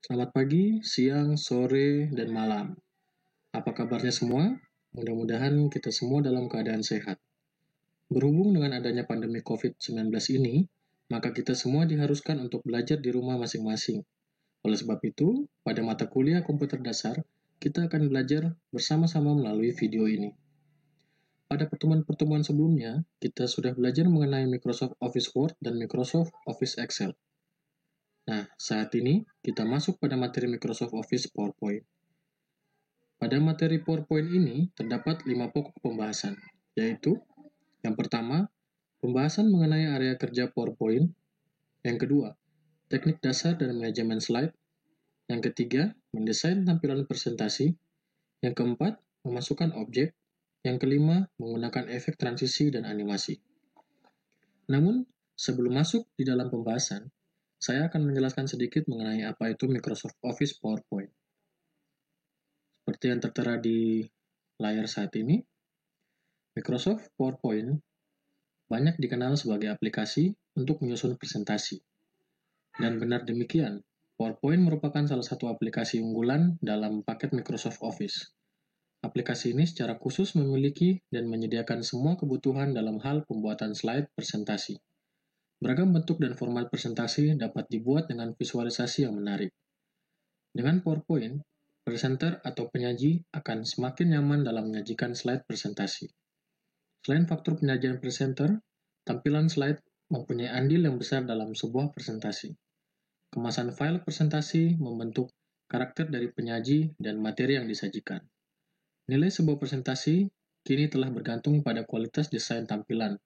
Selamat pagi, siang, sore, dan malam. Apa kabarnya semua? Mudah-mudahan kita semua dalam keadaan sehat. Berhubung dengan adanya pandemi COVID-19 ini, maka kita semua diharuskan untuk belajar di rumah masing-masing. Oleh sebab itu, pada mata kuliah komputer dasar, kita akan belajar bersama-sama melalui video ini. Pada pertemuan-pertemuan sebelumnya, kita sudah belajar mengenai Microsoft Office Word dan Microsoft Office Excel. Nah, saat ini kita masuk pada materi Microsoft Office PowerPoint. Pada materi PowerPoint ini terdapat 5 pokok pembahasan, yaitu yang pertama, pembahasan mengenai area kerja PowerPoint, yang kedua, teknik dasar dan manajemen slide, yang ketiga, mendesain tampilan presentasi, yang keempat, memasukkan objek, yang kelima, menggunakan efek transisi dan animasi. Namun, sebelum masuk di dalam pembahasan, saya akan menjelaskan sedikit mengenai apa itu Microsoft Office PowerPoint. Seperti yang tertera di layar saat ini, Microsoft PowerPoint banyak dikenal sebagai aplikasi untuk menyusun presentasi. Dan benar demikian, PowerPoint merupakan salah satu aplikasi unggulan dalam paket Microsoft Office. Aplikasi ini secara khusus memiliki dan menyediakan semua kebutuhan dalam hal pembuatan slide presentasi. Beragam bentuk dan format presentasi dapat dibuat dengan visualisasi yang menarik. Dengan PowerPoint, presenter atau penyaji akan semakin nyaman dalam menyajikan slide presentasi. Selain faktor penyajian presenter, tampilan slide mempunyai andil yang besar dalam sebuah presentasi. Kemasan file presentasi membentuk karakter dari penyaji dan materi yang disajikan. Nilai sebuah presentasi kini telah bergantung pada kualitas desain tampilan,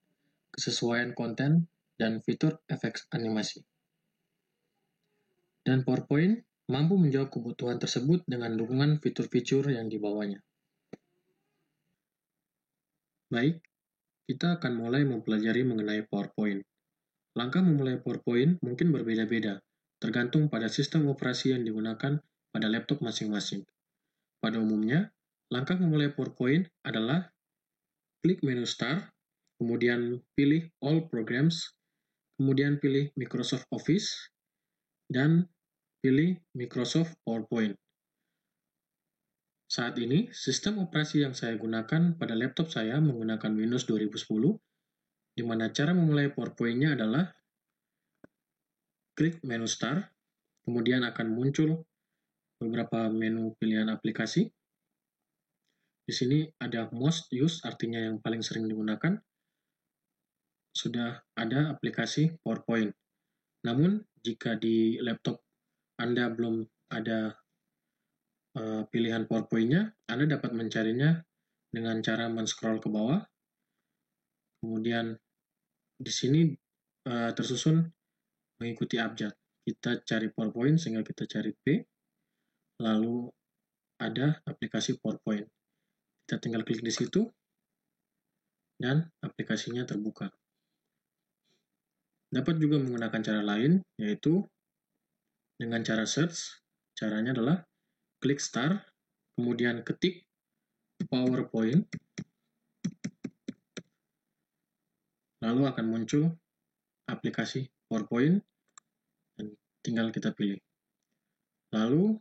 kesesuaian konten, dan fitur efek animasi. Dan PowerPoint mampu menjawab kebutuhan tersebut dengan dukungan fitur-fitur yang dibawanya. Baik, kita akan mulai mempelajari mengenai PowerPoint. Langkah memulai PowerPoint mungkin berbeda-beda, tergantung pada sistem operasi yang digunakan pada laptop masing-masing. Pada umumnya, langkah memulai PowerPoint adalah klik menu Start, kemudian pilih All Programs, kemudian pilih Microsoft Office, dan pilih Microsoft PowerPoint. Saat ini, sistem operasi yang saya gunakan pada laptop saya menggunakan Windows 2010, di mana cara memulai PowerPoint-nya adalah klik menu Start, kemudian akan muncul beberapa menu pilihan aplikasi. Di sini ada most used, artinya yang paling sering digunakan. Sudah ada aplikasi PowerPoint. Namun, jika di laptop Anda belum ada pilihan PowerPoint-nya, Anda dapat mencarinya dengan cara men-scroll ke bawah. Kemudian di sini tersusun mengikuti abjad. Kita cari PowerPoint sehingga kita cari P, lalu ada aplikasi PowerPoint. Kita tinggal klik di situ, dan aplikasinya terbuka. Dapat juga menggunakan cara lain, yaitu dengan cara search. Caranya adalah klik Start, kemudian ketik PowerPoint, lalu akan muncul aplikasi PowerPoint, dan tinggal kita pilih. Lalu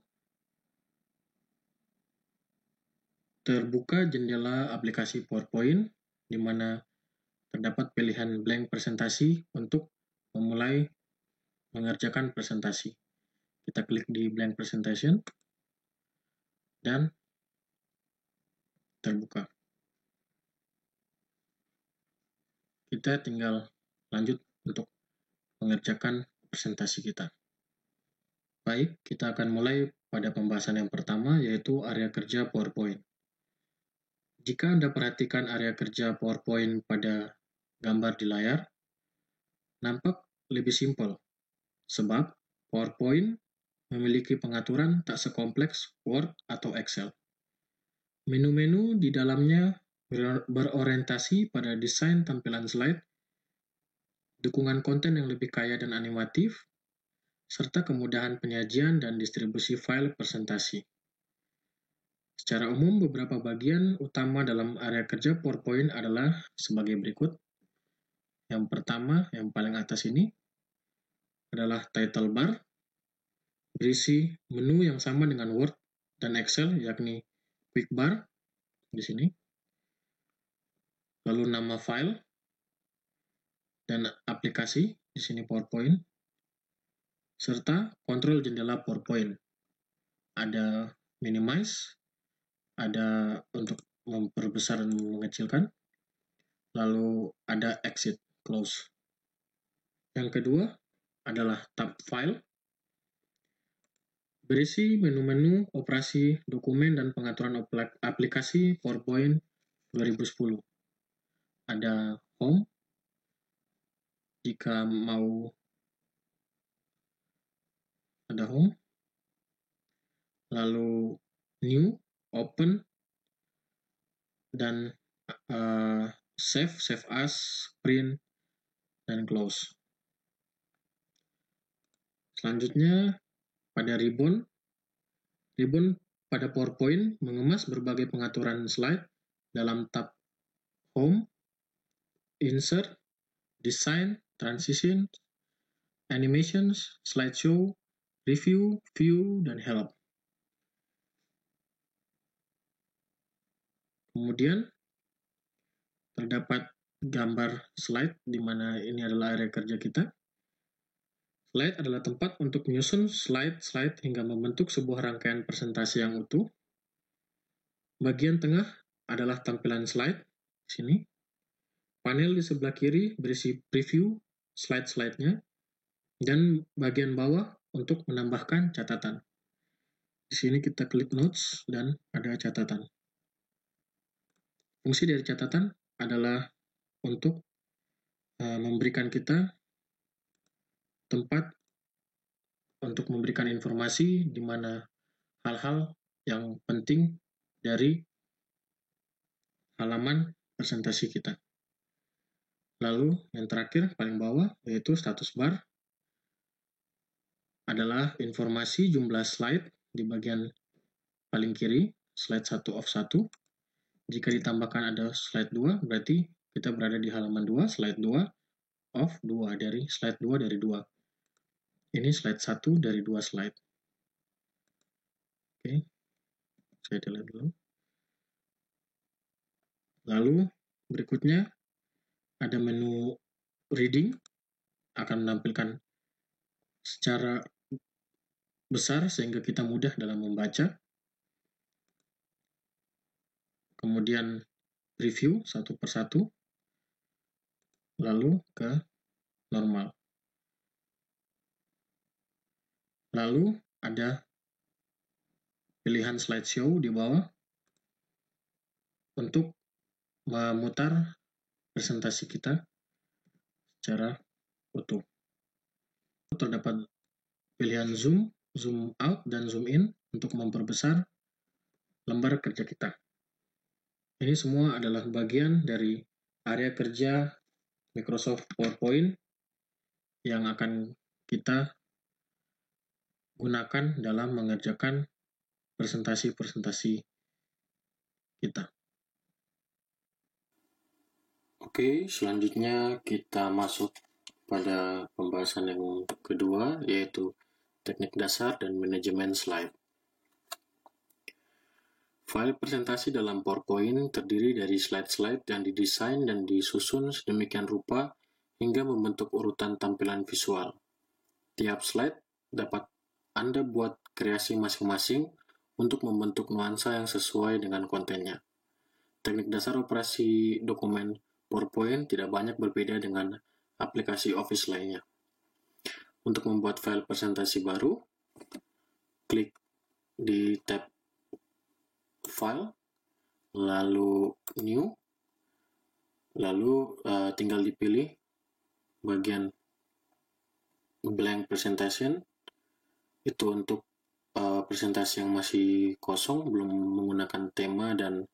terbuka jendela aplikasi PowerPoint, di mana terdapat pilihan blank presentasi untuk memulai mengerjakan presentasi. Kita klik di blank presentation, dan terbuka. Kita tinggal lanjut untuk mengerjakan presentasi kita. Baik, kita akan mulai pada pembahasan yang pertama, yaitu area kerja PowerPoint. Jika Anda perhatikan area kerja PowerPoint pada gambar di layar, nampak lebih simpel, sebab PowerPoint memiliki pengaturan tak sekompleks Word atau Excel. Menu-menu di dalamnya berorientasi pada desain tampilan slide, dukungan konten yang lebih kaya dan animatif, serta kemudahan penyajian dan distribusi file presentasi. Secara umum, beberapa bagian utama dalam area kerja PowerPoint adalah sebagai berikut. Yang pertama, yang paling atas ini, adalah title bar, berisi menu yang sama dengan Word dan Excel, yakni quick bar di sini, lalu nama file dan aplikasi di sini PowerPoint, serta kontrol jendela PowerPoint. Ada minimize, ada untuk memperbesar dan mengecilkan, lalu ada exit, close. Yang kedua adalah tab file, berisi menu-menu operasi dokumen dan pengaturan aplikasi PowerPoint 2010. Ada home, jika mau ada home, lalu new, open, dan save as, print, dan close. Selanjutnya pada ribbon pada PowerPoint mengemas berbagai pengaturan slide dalam tab home, insert, design, transition, animations, slideshow, review, view, dan help. Kemudian terdapat gambar slide, di mana ini adalah area kerja kita. Slide adalah tempat untuk menyusun slide-slide hingga membentuk sebuah rangkaian presentasi yang utuh. Bagian tengah adalah tampilan slide, di sini. Panel di sebelah kiri berisi preview slide-slide-nya, dan bagian bawah untuk menambahkan catatan. Di sini kita klik notes dan ada catatan. Fungsi dari catatan adalah untuk memberikan kita tempat untuk memberikan informasi di mana hal-hal yang penting dari halaman presentasi kita. Lalu yang terakhir paling bawah yaitu status bar, adalah informasi jumlah slide di bagian paling kiri, slide 1 of 1. Jika ditambahkan ada slide 2, berarti kita berada di halaman 2, slide 2 of 2, dari slide 2 dari 2. Ini slide 1 dari 2 slide. Oke, saya delete dulu. Lalu berikutnya ada menu reading, akan menampilkan secara besar sehingga kita mudah dalam membaca. Kemudian review satu persatu, lalu ke normal. Lalu ada pilihan slideshow di bawah untuk memutar presentasi kita secara utuh. Terdapat pilihan zoom, zoom out, dan zoom in untuk memperbesar lembar kerja kita. Ini semua adalah bagian dari area kerja Microsoft PowerPoint yang akan kita gunakan dalam mengerjakan presentasi-presentasi kita. Oke, selanjutnya kita masuk pada pembahasan yang kedua, yaitu teknik dasar dan manajemen slide. File presentasi dalam PowerPoint terdiri dari slide-slide yang didesain dan disusun sedemikian rupa hingga membentuk urutan tampilan visual. Tiap slide dapat Anda buat kreasi masing-masing untuk membentuk nuansa yang sesuai dengan kontennya. Teknik dasar operasi dokumen PowerPoint tidak banyak berbeda dengan aplikasi Office lainnya. Untuk membuat file presentasi baru, klik di tab File, lalu New, lalu tinggal dipilih bagian Blank Presentation, itu untuk presentasi yang masih kosong, belum menggunakan tema dan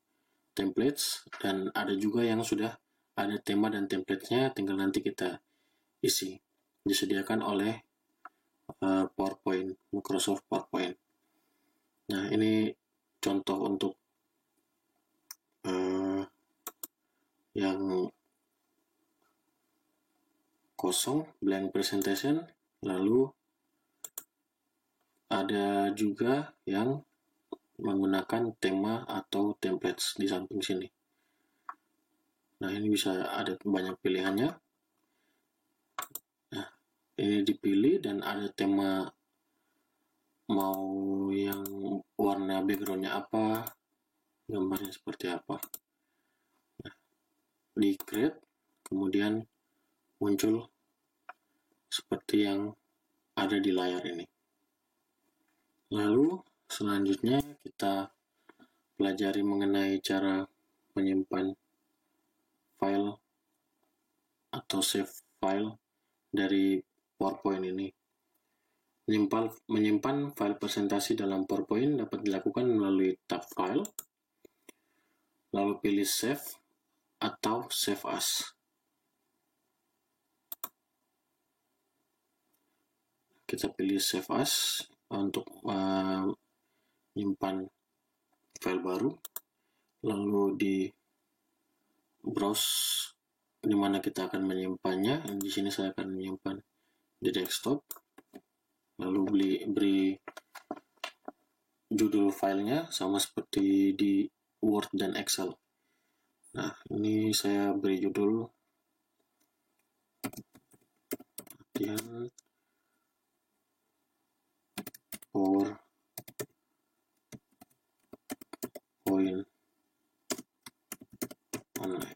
templates, dan ada juga yang sudah ada tema dan template-nya, tinggal nanti kita isi. Disediakan oleh PowerPoint, Microsoft PowerPoint. Nah, ini contoh untuk yang kosong, blank presentation, lalu ada juga yang menggunakan tema atau templates di samping sini. Nah, ini bisa ada banyak pilihannya. Nah, ini dipilih dan ada tema mau yang warna backgroundnya apa, gambarnya seperti apa. Nah, di create, kemudian muncul seperti yang ada di layar ini. Lalu selanjutnya kita pelajari mengenai cara menyimpan file atau save file dari PowerPoint ini. Menyimpan file presentasi dalam PowerPoint dapat dilakukan melalui tab File, lalu pilih Save atau Save As. Kita pilih Save As untuk menyimpan file baru, lalu di browse di mana kita akan menyimpannya. Di sini saya akan menyimpan di desktop, lalu beri judul filenya sama seperti di Word dan Excel. Nah, ini saya beri judul latihan PowerPoint online.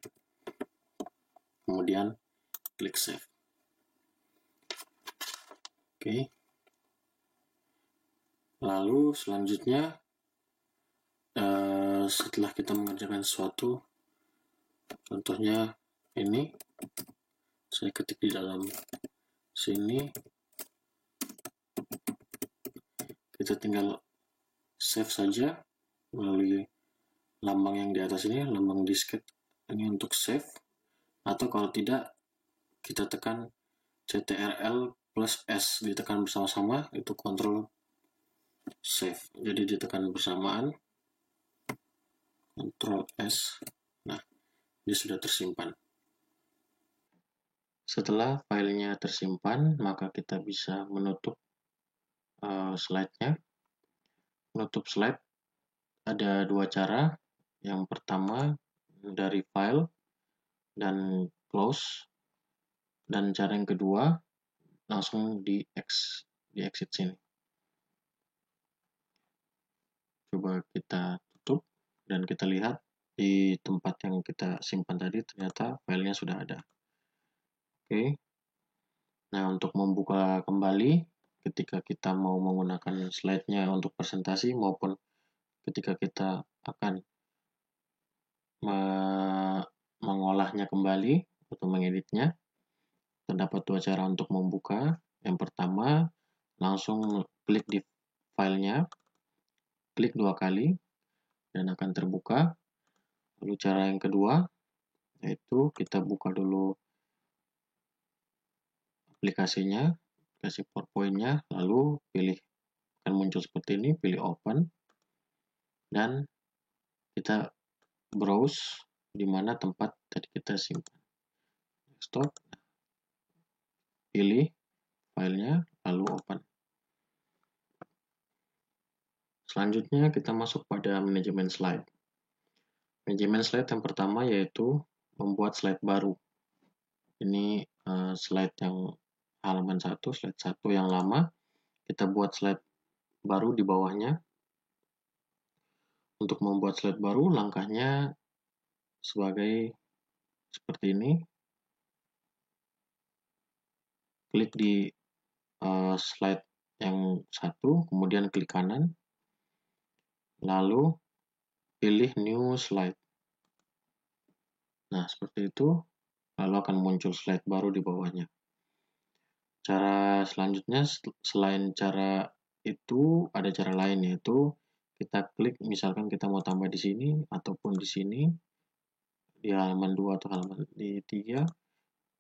Kemudian klik save. Oke. Lalu selanjutnya setelah kita mengerjakan sesuatu, contohnya ini, saya ketik di dalam sini, kita tinggal save saja melalui lambang yang di atas ini, lambang disket ini untuk save, atau kalau tidak kita tekan CTRL plus S, ditekan bersama-sama, itu control save, jadi ditekan bersamaan, control S. Nah, dia sudah tersimpan. Setelah filenya tersimpan, maka kita bisa menutup slide-nya. Menutup slide ada dua cara. Yang pertama dari file dan close, dan cara yang kedua langsung di exit sini. Coba kita tutup dan kita lihat di tempat yang kita simpan tadi ternyata filenya sudah ada. Oke. Nah, untuk membuka kembali ketika kita mau menggunakan slide-nya untuk presentasi maupun ketika kita akan mengolahnya kembali atau mengeditnya, terdapat dua cara untuk membuka. Yang pertama, langsung klik di filenya, klik dua kali dan akan terbuka. Lalu cara yang kedua yaitu kita buka dulu aplikasinya, aplikasi PowerPoint-nya, lalu pilih, akan muncul seperti ini, pilih open dan kita browse di mana tempat tadi kita simpan. Stop, pilih filenya, lalu open. Selanjutnya kita masuk pada manajemen slide. Manajemen slide yang pertama yaitu membuat slide baru. Ini slide yang halaman 1, slide 1 yang lama. Kita buat slide baru di bawahnya. Untuk membuat slide baru, langkahnya seperti ini. Klik di slide yang satu, kemudian klik kanan, lalu pilih new slide. Nah, seperti itu, lalu akan muncul slide baru di bawahnya. Cara selanjutnya, selain cara itu, ada cara lain, yaitu kita klik, misalkan kita mau tambah di sini, ataupun di sini, di halaman 2 atau halaman di 3.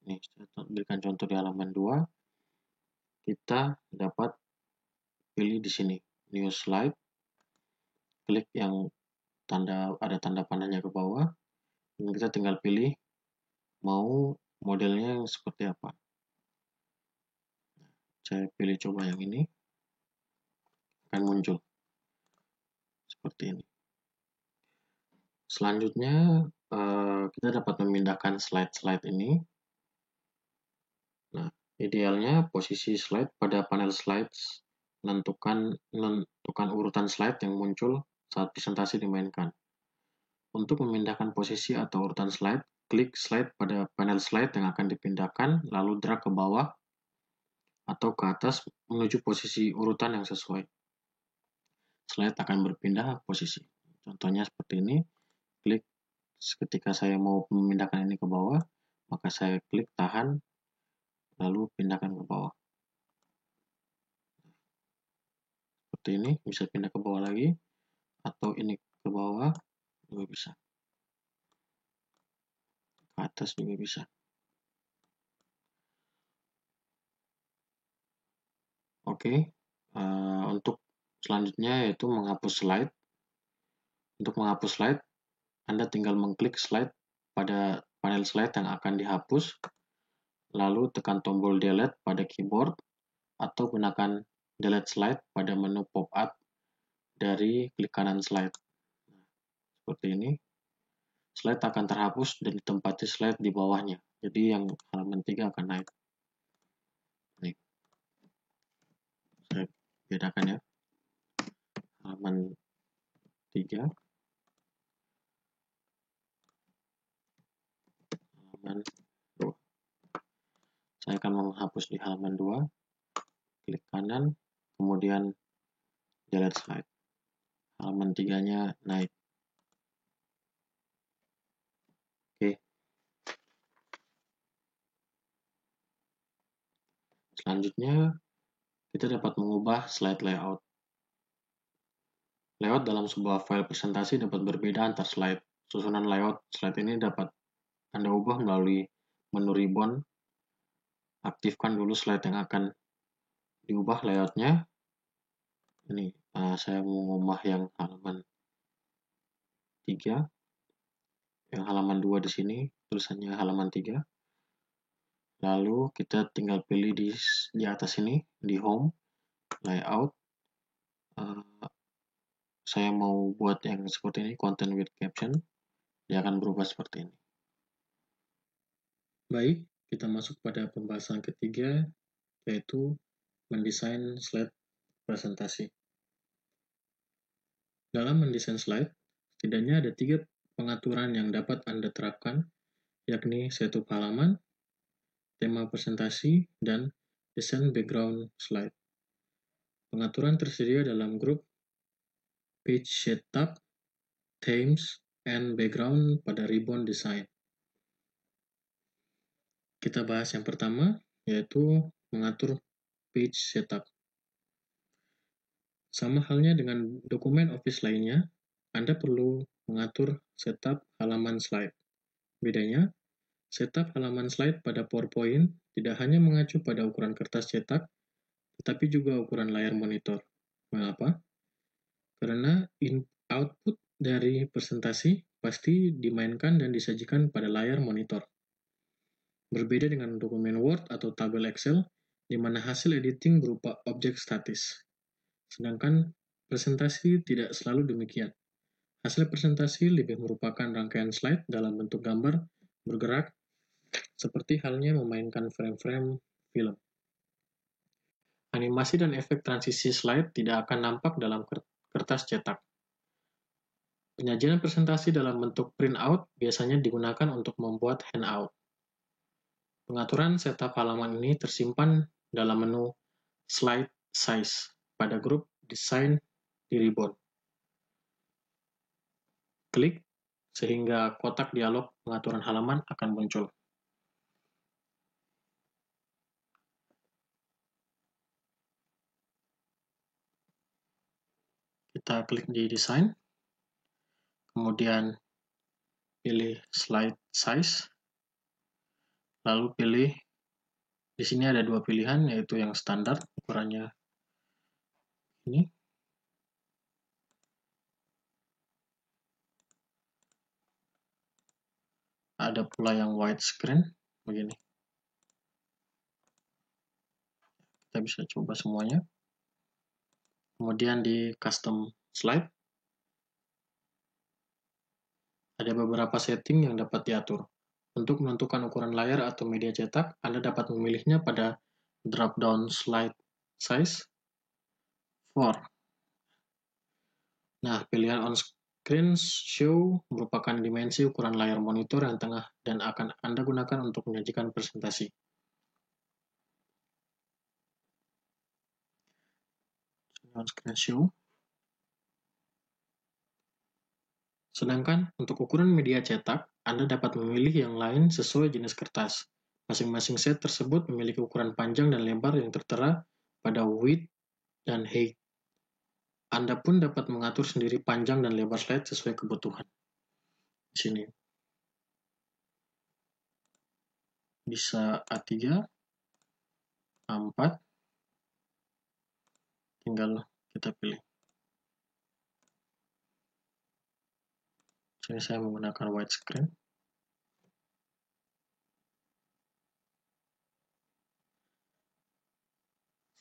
Ini saya berikan contoh di halaman 2. Kita dapat pilih di sini, new slide, klik yang ada tanda panahnya ke bawah, dan kita tinggal pilih mau modelnya yang seperti apa. Saya pilih coba yang ini. akan muncul seperti ini. Selanjutnya kita dapat memindahkan slide-slide ini. Nah, idealnya posisi slide pada panel slides menentukan urutan slide yang muncul saat presentasi dimainkan. Untuk memindahkan posisi atau urutan slide, klik slide pada panel slide yang akan dipindahkan, lalu drag ke bawah atau ke atas menuju posisi urutan yang sesuai. Slide akan berpindah posisi. Contohnya seperti ini, klik ketika saya mau memindahkan ini ke bawah, maka saya klik tahan, lalu pindahkan ke bawah. Seperti ini, bisa pindah ke bawah lagi, atau ini ke bawah juga bisa. Ke atas juga bisa. Oke, untuk selanjutnya yaitu menghapus slide. Untuk menghapus slide, Anda tinggal mengklik slide pada panel slide yang akan dihapus, lalu tekan tombol delete pada keyboard, atau gunakan delete slide pada menu pop-up dari klik kanan slide. Seperti ini. Slide akan terhapus dan ditempati slide di bawahnya. Jadi yang halaman 3 akan naik. Nih. Saya bedakan ya. Halaman 3. Halaman 2. Saya akan menghapus di halaman 2. Klik kanan, kemudian delete slide. Halaman 3-nya naik. Oke. Selanjutnya, kita dapat mengubah slide layout. Layout dalam sebuah file presentasi dapat berbeda antar slide. Susunan layout slide ini dapat Anda ubah melalui menu ribbon. Aktifkan dulu slide yang akan diubah layoutnya. Ini saya mau mengubah yang halaman 3. Yang halaman 2 di sini, tulisannya halaman 3. Lalu kita tinggal pilih di atas ini, di home, layout. Saya mau buat yang seperti ini, content with caption. Dia akan berubah seperti ini. Baik, kita masuk pada pembahasan ketiga, yaitu mendesain slide presentasi. Dalam mendesain slide, setidaknya ada 3 pengaturan yang dapat Anda terapkan, yakni setup halaman, tema presentasi, dan desain background slide. Pengaturan tersedia dalam grup Page Setup, Themes, and Background pada ribbon Design. Kita bahas yang pertama, yaitu mengatur Page Setup. Sama halnya dengan dokumen Office lainnya, Anda perlu mengatur setup halaman slide. Bedanya, setup halaman slide pada PowerPoint tidak hanya mengacu pada ukuran kertas cetak, tetapi juga ukuran layar monitor. Mengapa? Karena output dari presentasi pasti dimainkan dan disajikan pada layar monitor. Berbeda dengan dokumen Word atau tabel Excel, di mana hasil editing berupa objek statis. Sedangkan presentasi tidak selalu demikian. Hasil presentasi lebih merupakan rangkaian slide dalam bentuk gambar bergerak, seperti halnya memainkan frame-frame film. Animasi dan efek transisi slide tidak akan nampak dalam kertas cetak. Penyajian presentasi dalam bentuk printout biasanya digunakan untuk membuat handout. Pengaturan setup halaman ini tersimpan dalam menu Slide Size pada grup Design di ribbon. Klik sehingga kotak dialog pengaturan halaman akan muncul. Kita klik di Design, kemudian pilih Slide Size, lalu pilih, di sini ada 2 pilihan, yaitu yang standar, ukurannya ini, ada pula yang widescreen, begini. Kita bisa coba semuanya. Kemudian di custom slide, ada beberapa setting yang dapat diatur. Untuk menentukan ukuran layar atau media cetak, Anda dapat memilihnya pada drop-down slide size for. Nah, pilihan on-screen show merupakan dimensi ukuran layar monitor yang tengah dan akan Anda gunakan untuk menyajikan presentasi. On-screen show. Sedangkan untuk ukuran media cetak, Anda dapat memilih yang lain sesuai jenis kertas. Masing-masing set tersebut memiliki ukuran panjang dan lebar yang tertera pada width dan height. Anda pun dapat mengatur sendiri panjang dan lebar slide sesuai kebutuhan. Di sini bisa A3, A4, tinggal kita pilih. Sini saya menggunakan widescreen.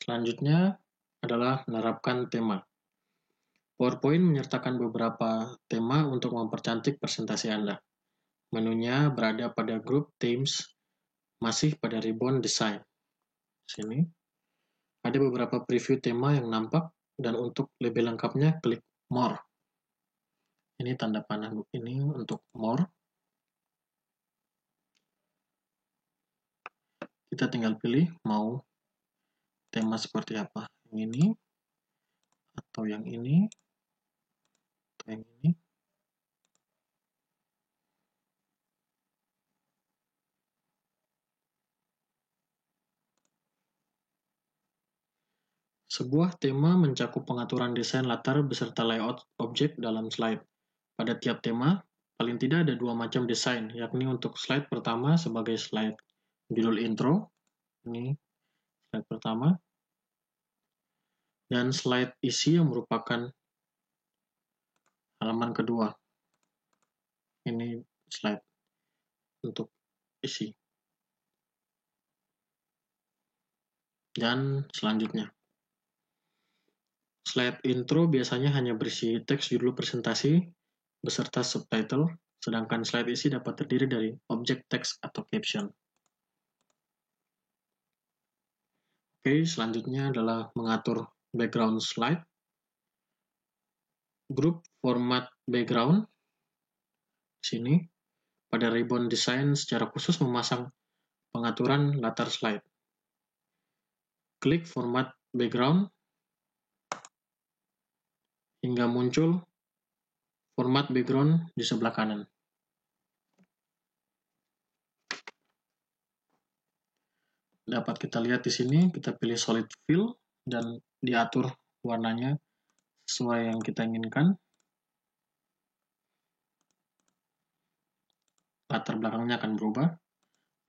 Selanjutnya adalah menerapkan tema. PowerPoint menyertakan beberapa tema untuk mempercantik presentasi Anda. Menunya berada pada grup Themes, masih pada ribbon Design. Sini ada beberapa preview tema yang nampak, dan untuk lebih lengkapnya klik More. Ini tanda panah ini untuk More. Kita tinggal pilih mau tema seperti apa. Yang ini, atau yang ini, atau yang ini. Sebuah tema mencakup pengaturan desain latar beserta layout objek dalam slide. Pada tiap tema, paling tidak ada dua macam desain, yakni untuk slide pertama sebagai slide judul intro, ini slide pertama, dan slide isi yang merupakan halaman kedua. Ini slide untuk isi. Dan selanjutnya, slide intro biasanya hanya berisi teks judul presentasi beserta subtitle, sedangkan slide isi dapat terdiri dari objek teks atau caption. Oke, selanjutnya adalah mengatur background slide. Grup format background. Sini, pada ribbon design secara khusus memasang pengaturan latar slide. Klik format background hingga muncul format background di sebelah kanan. Dapat kita lihat di sini, kita pilih solid fill dan diatur warnanya sesuai yang kita inginkan. Latar belakangnya akan berubah.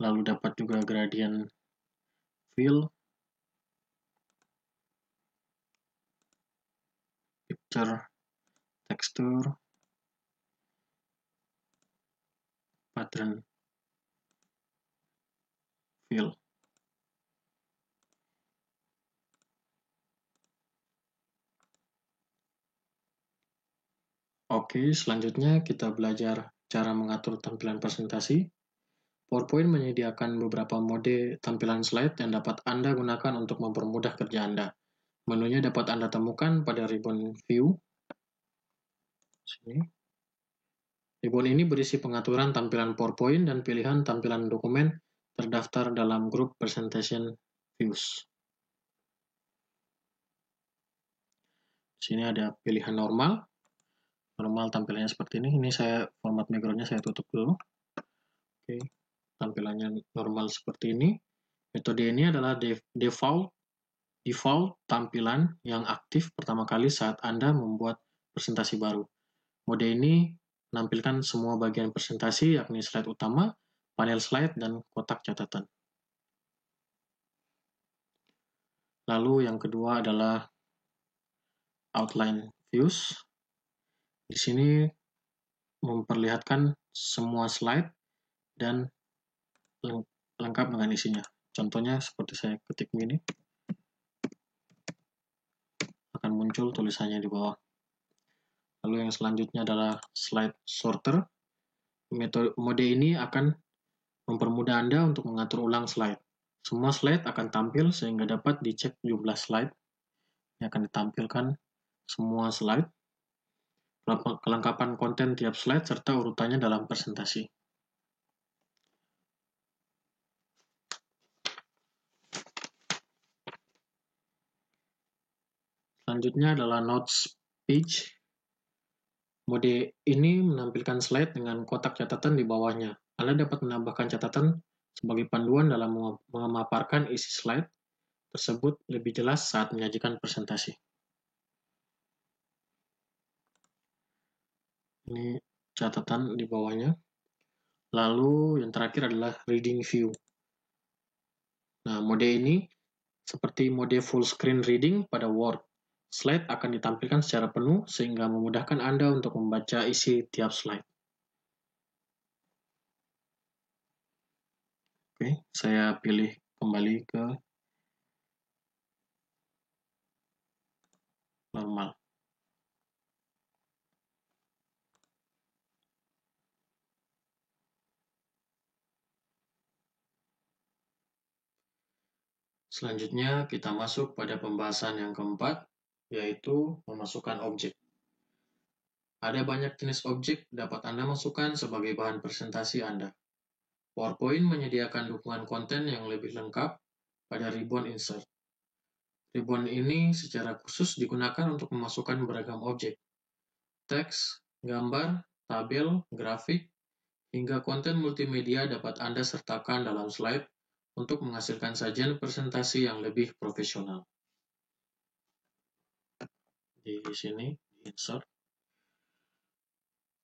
Lalu dapat juga gradient fill, picture, texture, pattern fill. Oke, selanjutnya kita belajar cara mengatur tampilan presentasi. PowerPoint menyediakan beberapa mode tampilan slide yang dapat Anda gunakan untuk mempermudah kerja Anda. Menunya dapat Anda temukan pada ribbon View. Sini. Ribbon ini berisi pengaturan tampilan PowerPoint dan pilihan tampilan dokumen terdaftar dalam grup Presentation Views. Sini ada pilihan normal. Normal tampilannya seperti ini. Ini saya format backgroundnya saya tutup dulu. Oke, tampilannya normal seperti ini. Metode ini adalah default tampilan yang aktif pertama kali saat Anda membuat presentasi baru. Mode ini menampilkan semua bagian presentasi, yakni slide utama, panel slide, dan kotak catatan. Lalu yang kedua adalah outline views. Di sini memperlihatkan semua slide dan lengkap dengan isinya. Contohnya seperti saya ketik ini, akan muncul tulisannya di bawah. Lalu yang selanjutnya adalah slide sorter. Mode ini akan mempermudah Anda untuk mengatur ulang slide. Semua slide akan tampil sehingga dapat dicek jumlah slide. Ini akan ditampilkan semua slide, kelengkapan konten tiap slide, serta urutannya dalam presentasi. Selanjutnya adalah Notes Page. Mode ini menampilkan slide dengan kotak catatan di bawahnya. Anda dapat menambahkan catatan sebagai panduan dalam memaparkan isi slide tersebut lebih jelas saat menyajikan presentasi. Ini catatan di bawahnya. Lalu yang terakhir adalah Reading View. Nah, mode ini seperti mode full screen reading pada Word. Slide akan ditampilkan secara penuh sehingga memudahkan Anda untuk membaca isi tiap slide. Oke, saya pilih kembali ke normal. Selanjutnya kita masuk pada pembahasan yang keempat, yaitu memasukkan objek. Ada banyak jenis objek dapat Anda masukkan sebagai bahan presentasi Anda. PowerPoint menyediakan dukungan konten yang lebih lengkap pada ribbon insert. Ribbon ini secara khusus digunakan untuk memasukkan beragam objek, teks, gambar, tabel, grafik, hingga konten multimedia dapat Anda sertakan dalam slide untuk menghasilkan sajian presentasi yang lebih profesional. Di sini, insert.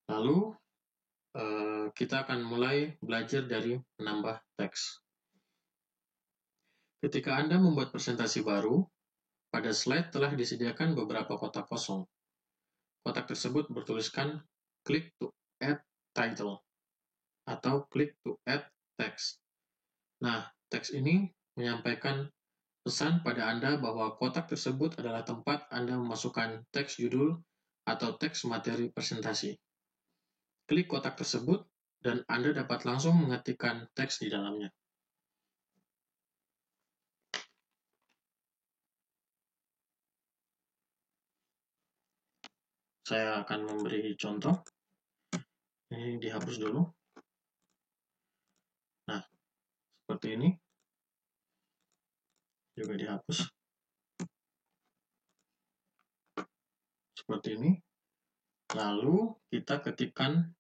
Lalu, kita akan mulai belajar dari menambah teks. Ketika Anda membuat presentasi baru, pada slide telah disediakan beberapa kotak kosong. Kotak tersebut bertuliskan "Click to add title" atau "Click to add text". Nah, teks ini menyampaikan pesan pada Anda bahwa kotak tersebut adalah tempat Anda memasukkan teks judul atau teks materi presentasi. Klik kotak tersebut, dan Anda dapat langsung mengetikkan teks di dalamnya. Saya akan memberi contoh. Ini dihapus dulu. Nah, seperti ini. Juga dihapus. Seperti ini. Lalu kita ketikkan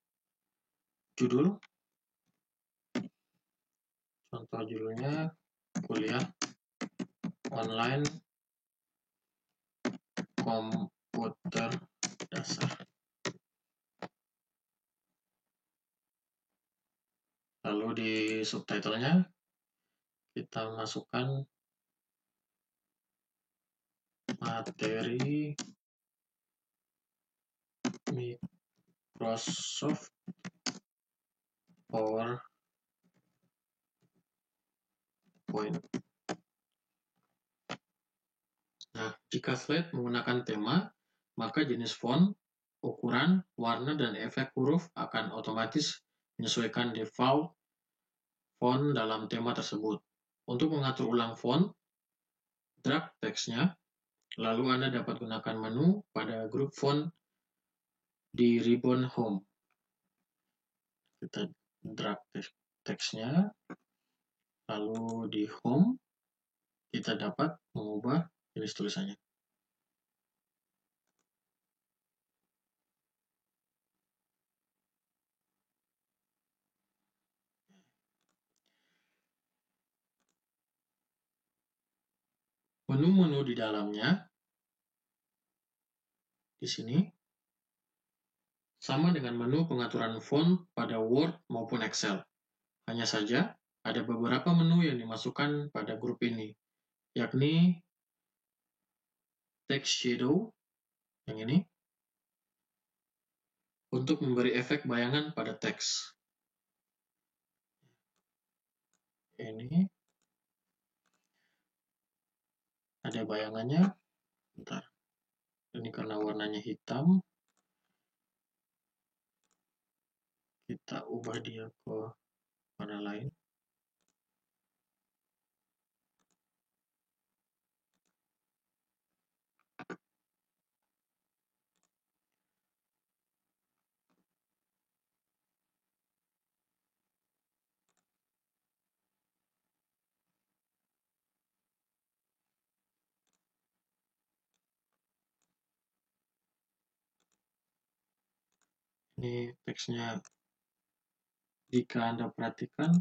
judul. Contoh judulnya kuliah online komputer dasar. Lalu di subtitlenya kita masukkan materi Microsoft PowerPoint. Nah, jika slide menggunakan tema, maka jenis font, ukuran, warna, dan efek huruf akan otomatis menyesuaikan default font dalam tema tersebut. Untuk mengatur ulang font, drag teksnya, lalu Anda dapat gunakan menu pada grup font di ribbon Home. Kita drag teksnya, lalu di Home, kita dapat mengubah jenis tulisannya. Menu-menu di dalamnya, di sini, sama dengan menu pengaturan font pada Word maupun Excel. Hanya saja, ada beberapa menu yang dimasukkan pada grup ini, yakni Text Shadow, yang ini, untuk memberi efek bayangan pada teks. Ini ada bayangannya. Bentar. Ini karena warnanya hitam, kita ubah dia ke warna lain. Ini teksnya, jika Anda perhatikan,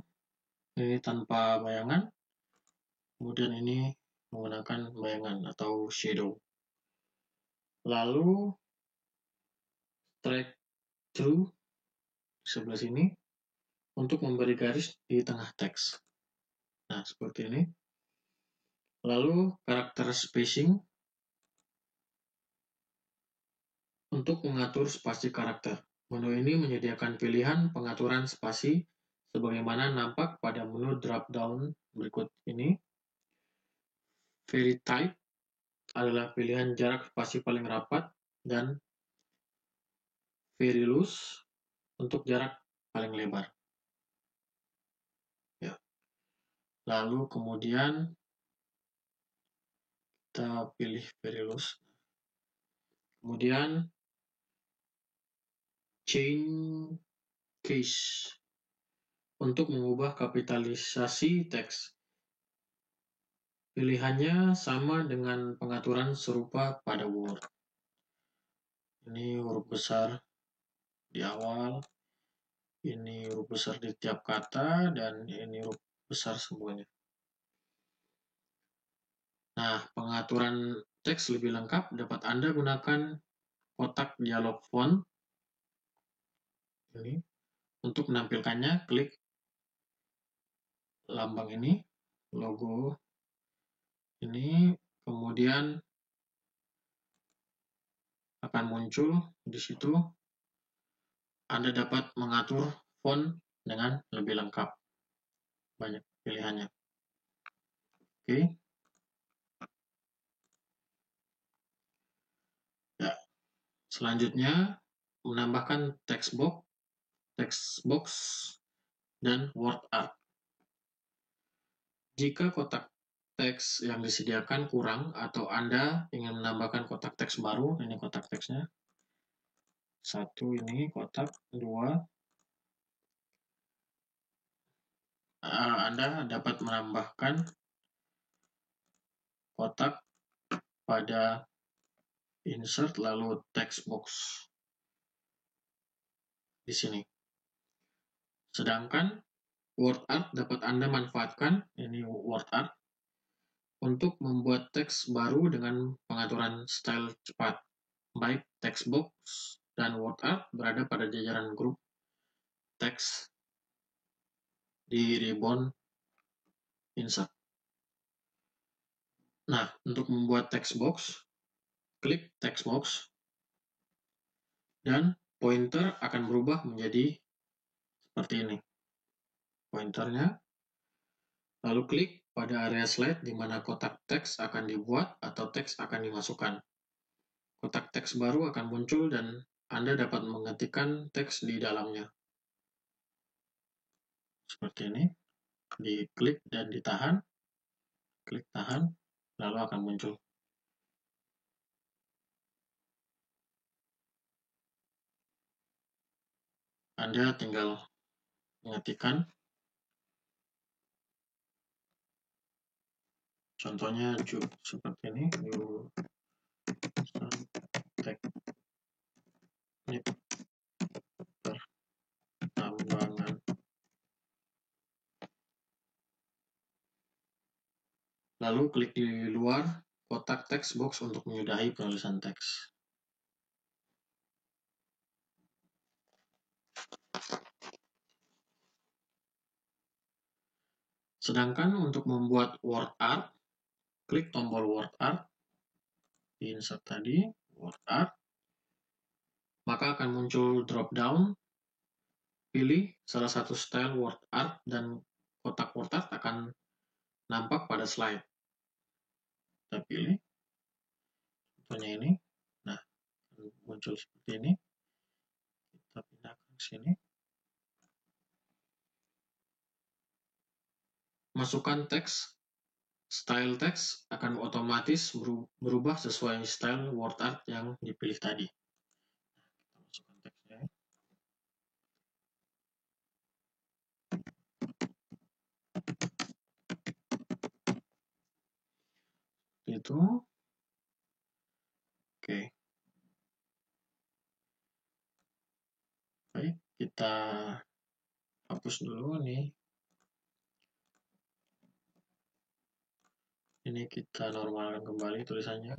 ini tanpa bayangan, kemudian ini menggunakan bayangan atau shadow. Lalu strike through di sebelah sini untuk memberi garis di tengah teks. Nah, seperti ini. Lalu karakter spacing untuk mengatur spasi karakter. Menu ini menyediakan pilihan pengaturan spasi sebagaimana nampak pada menu drop-down berikut ini. Very tight adalah pilihan jarak spasi paling rapat dan very loose untuk jarak paling lebar. Ya. Lalu kemudian kita pilih very loose. Kemudian change case untuk mengubah kapitalisasi teks. Pilihannya sama dengan pengaturan serupa pada Word. Ini huruf besar di awal, ini huruf besar di tiap kata, dan ini huruf besar semuanya. Nah, pengaturan teks lebih lengkap dapat Anda gunakan kotak dialog font. Ini. Untuk menampilkannya, klik lambang ini, logo ini, kemudian akan muncul di situ. Anda dapat mengatur font dengan lebih lengkap. Banyak pilihannya. Oke. Ya. Selanjutnya, menambahkan text box, dan word art. Jika kotak teks yang disediakan kurang atau Anda ingin menambahkan kotak teks baru, ini kotak teksnya. Satu ini kotak, dua. Anda dapat menambahkan kotak pada insert lalu text box di sini. Sedangkan word art dapat Anda manfaatkan, ini word art, untuk membuat teks baru dengan pengaturan style cepat. Baik text box dan word art berada pada jajaran grup teks di ribbon insert. Nah, untuk membuat text box, klik text box dan pointer akan berubah menjadi seperti ini. Pointernya, lalu klik pada area slide di mana kotak teks akan dibuat atau teks akan dimasukkan. Kotak teks baru akan muncul dan Anda dapat mengetikkan teks di dalamnya. Seperti ini, diklik dan ditahan, klik tahan, lalu akan muncul. Anda tinggal mengetikkan. Contohnya seperti ini, teknik pertambangan. Lalu klik di luar kotak text box untuk menyudahi penulisan teks. Sedangkan untuk membuat word art, klik tombol word art di insert tadi, word art, maka akan muncul drop down, pilih salah satu style word art dan kotak word art akan nampak pada slide. Kita pilih, contohnya ini. Nah, muncul seperti ini. Kita pindahkan ke sini. Masukkan teks. Style teks akan otomatis berubah sesuai style word art yang dipilih tadi. Kita masukkan teksnya. Itu. Oke. Baik, kita hapus dulu nih. Ini kita normalkan kembali tulisannya.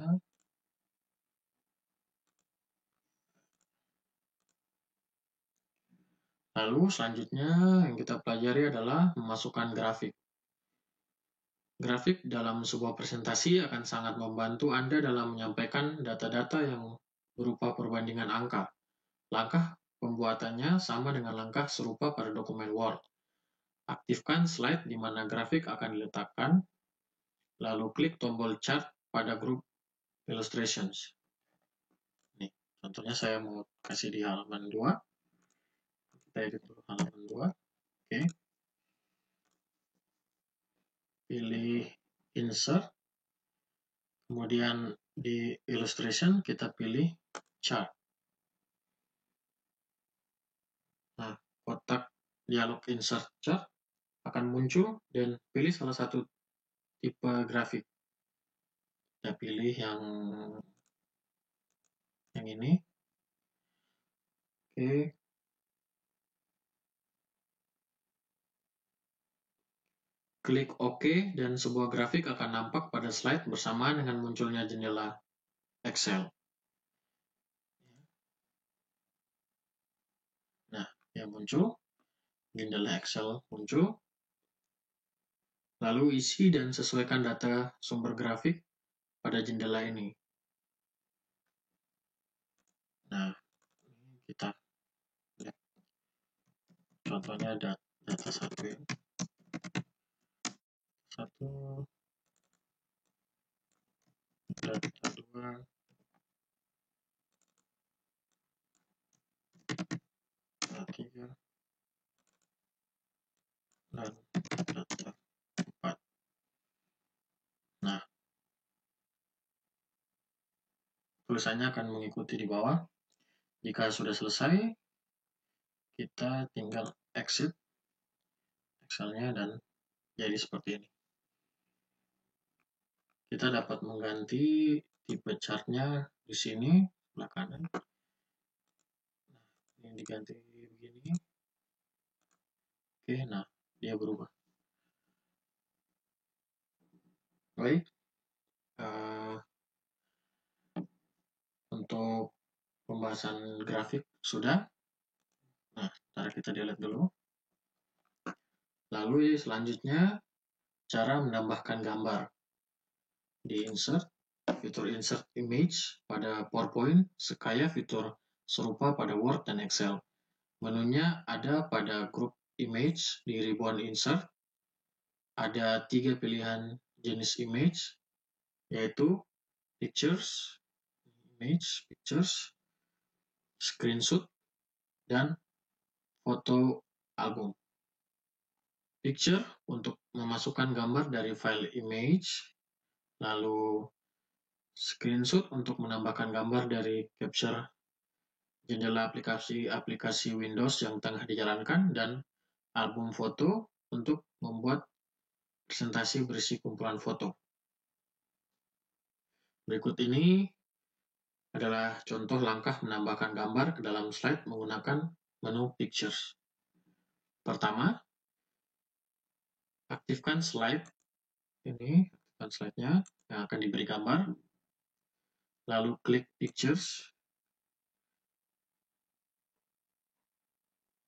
Lalu selanjutnya yang kita pelajari adalah memasukkan grafik. Grafik dalam sebuah presentasi akan sangat membantu Anda dalam menyampaikan data-data yang berupa perbandingan angka. Langkah pembuatannya sama dengan langkah serupa pada dokumen Word. Aktifkan slide di mana grafik akan diletakkan, lalu klik tombol chart pada grup illustrations. Nih, contohnya saya mau kasih di halaman 2. Kita edit dulu halaman 2. Oke. Pilih insert. Kemudian di illustration kita pilih chart. Nah, kotak dialog insert chart akan muncul dan pilih salah satu tipe grafik. Kita pilih yang ini. Oke. Klik OK dan sebuah grafik akan nampak pada slide bersamaan dengan munculnya jendela Excel. Nah, yang muncul, jendela Excel muncul. Lalu isi dan sesuaikan data sumber grafik pada jendela ini. Nah, kita lihat. Contohnya ada data 1 ya. 1, data 2, data 3, dan data 4. Nah, tulisannya akan mengikuti di bawah. Jika sudah selesai, kita tinggal exit Excelnya dan jadi seperti ini. Kita dapat mengganti tipe chartnya di sini, sebelah kanan. Nah, ini diganti begini. Oke, nah, dia berubah. Baik. Untuk pembahasan grafik sudah. Nah, ntar kita delete dulu. Lalu selanjutnya, cara menambahkan gambar. Di insert, fitur insert image pada PowerPoint sekaya fitur serupa pada Word dan Excel. Menunya ada pada grup image di ribuan insert. Ada 3 pilihan jenis image, yaitu pictures, image, pictures, screenshot, dan foto album. Picture untuk memasukkan gambar dari file image, lalu screenshot untuk menambahkan gambar dari capture jendela aplikasi Windows yang tengah dijalankan, dan album foto untuk membuat presentasi berisi kumpulan foto. Berikut ini adalah contoh langkah menambahkan gambar ke dalam slide menggunakan menu Pictures. Pertama, aktifkan slide ini, aktifkan slide-nya yang akan diberi gambar. Lalu klik Pictures.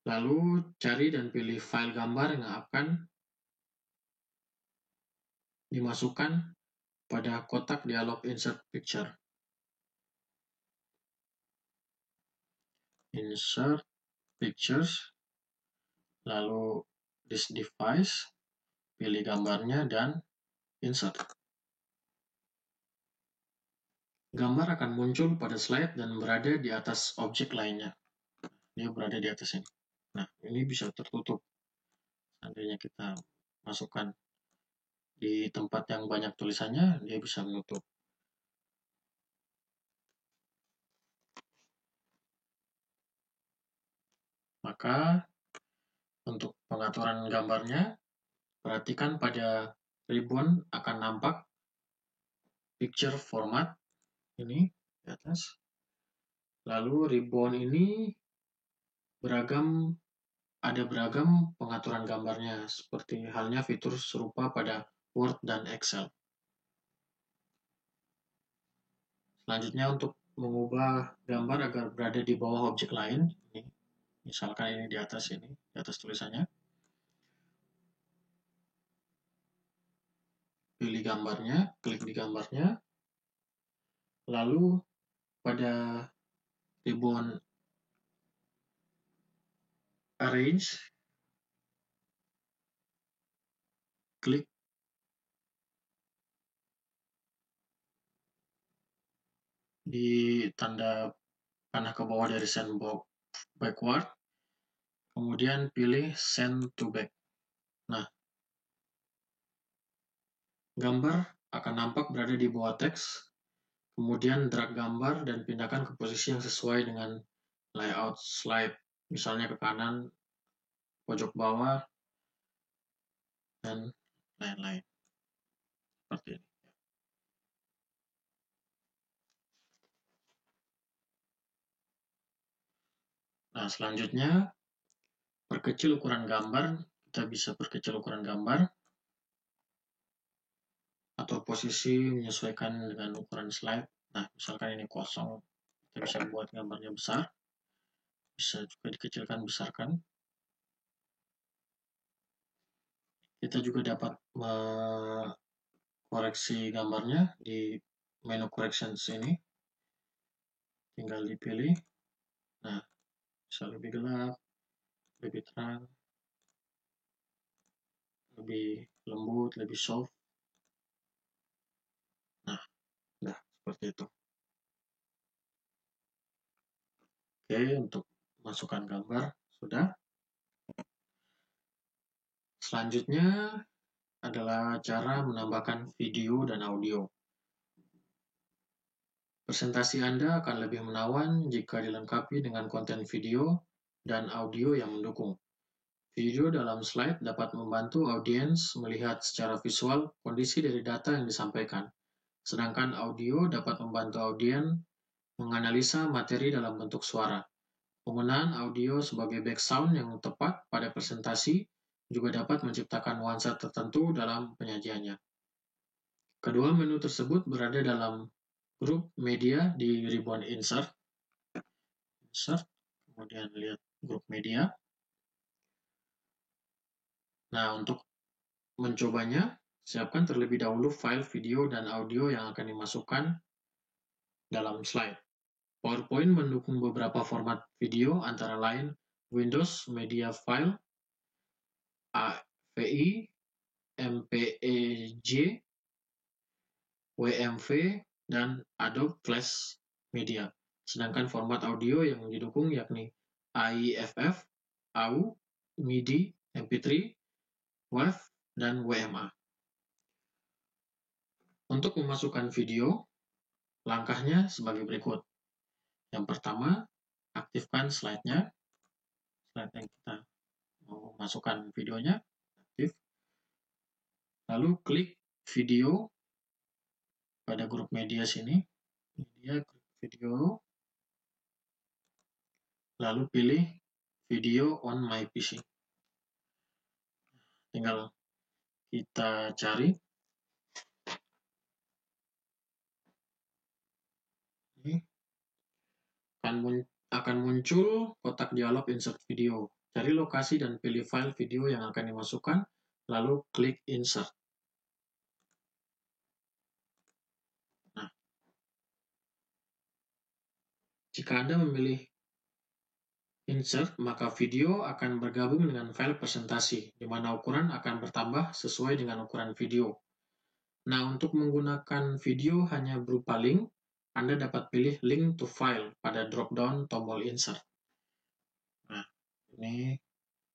Lalu cari dan pilih file gambar yang akan dimasukkan pada kotak dialog Insert Picture. Insert Pictures, lalu this device, pilih gambarnya dan insert. gambar akan muncul pada slide dan berada di atas objek lainnya. Dia berada di atas ini. Nah, ini bisa tertutup. Seandainya kita masukkan di tempat yang banyak tulisannya, dia bisa menutup. Maka untuk pengaturan gambarnya, perhatikan pada ribbon akan nampak picture format ini di atas. Lalu ribbon ini ada beragam pengaturan gambarnya, seperti halnya fitur serupa pada Word dan Excel. Selanjutnya untuk mengubah gambar agar berada di bawah objek lain, ini, misalkan ini di atas tulisannya. Pilih gambarnya, klik di gambarnya, lalu pada ribbon Arrange, klik di tanda panah ke bawah dari send backward, kemudian pilih send to back. Nah, gambar akan nampak berada di bawah teks, kemudian drag gambar dan pindahkan ke posisi yang sesuai dengan layout slide, misalnya ke kanan, pojok bawah, dan lain-lain. Seperti ini. Nah, selanjutnya, perkecil ukuran gambar. Kita bisa perkecil ukuran gambar atau posisi menyesuaikan dengan ukuran slide. Nah, misalkan ini kosong, kita bisa buat gambarnya besar. Bisa juga dikecilkan, besarkan. Kita juga dapat koreksi gambarnya di menu corrections ini. Tinggal dipilih. Nah, bisa lebih gelap, lebih terang, lebih lembut, lebih soft. Nah, seperti itu. Oke, untuk masukkan gambar sudah. Selanjutnya adalah cara menambahkan video dan audio. Presentasi Anda akan lebih menawan jika dilengkapi dengan konten video dan audio yang mendukung. Video dalam slide dapat membantu audiens melihat secara visual kondisi dari data yang disampaikan, sedangkan audio dapat membantu audiens menganalisa materi dalam bentuk suara. Penggunaan audio sebagai background yang tepat pada presentasi juga dapat menciptakan nuansa tertentu dalam penyajiannya. Kedua menu tersebut berada dalam grup media di ribbon Insert, kemudian lihat grup media. Nah, untuk mencobanya, siapkan terlebih dahulu file video dan audio yang akan dimasukkan dalam slide. PowerPoint mendukung beberapa format video, antara lain Windows Media File, AVI, MPEG, WMV, dan Adobe Flash Media. Sedangkan format audio yang didukung yakni AIFF, AU, MIDI, MP3, WAV, dan WMA. Untuk memasukkan video, langkahnya sebagai berikut. Yang pertama, aktifkan slide-nya. Slide yang kita mau masukkan videonya, aktif. Lalu klik video pada grup media sini. Media, klik video. Lalu pilih video on my PC. Tinggal kita cari. Ini akan muncul kotak dialog insert video. Cari lokasi dan pilih file video yang akan dimasukkan, lalu klik insert. Nah, jika Anda memilih insert, maka video akan bergabung dengan file presentasi, di mana ukuran akan bertambah sesuai dengan ukuran video. Nah, untuk menggunakan video hanya berupa link, Anda dapat pilih link to file pada drop-down tombol insert. Nah, ini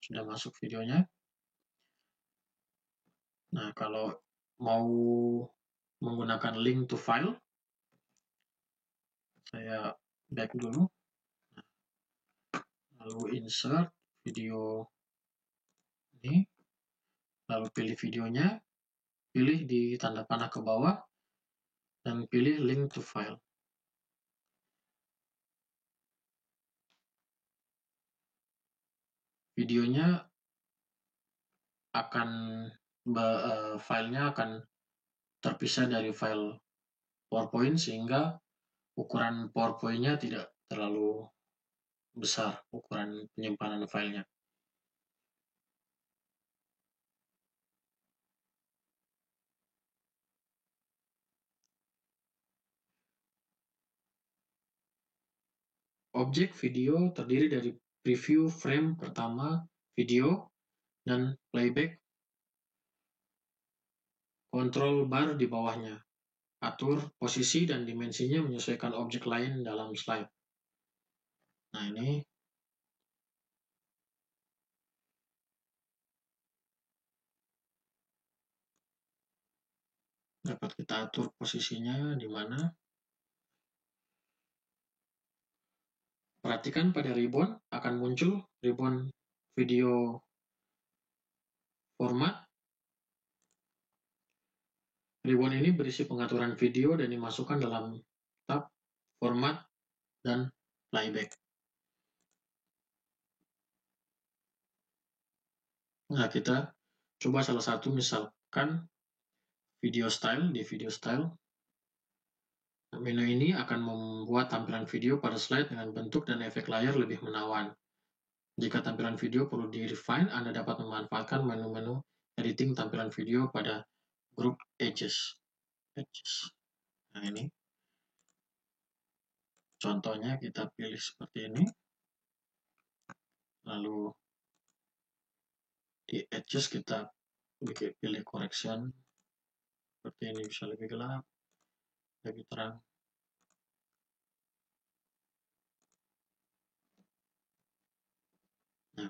sudah masuk videonya. Nah, kalau mau menggunakan link to file, saya back dulu. Lalu insert video ini. Lalu pilih videonya. Pilih di tanda panah ke bawah. Dan pilih link to file. Videonya akan filenya akan terpisah dari file PowerPoint sehingga ukuran PowerPoint-nya tidak terlalu besar, ukuran penyimpanan filenya. Objek video terdiri dari preview frame pertama video dan playback kontrol bar di bawahnya. Atur posisi dan dimensinya menyesuaikan objek lain dalam slide. Nah, ini dapat kita atur posisinya di mana. Perhatikan pada ribbon akan muncul ribbon video format. Ribbon ini berisi pengaturan video dan dimasukkan dalam tab format dan playback. Nah, kita coba salah satu, misalkan video style. Di video style, menu ini akan membuat tampilan video pada slide dengan bentuk dan efek layar lebih menawan. Jika tampilan video perlu di-refine, Anda dapat memanfaatkan menu-menu editing tampilan video pada grup Edges. Nah, ini contohnya, kita pilih seperti ini. Lalu di Edges kita pilih correction. Seperti ini, bisa lebih gelap, lebih terang. Nah,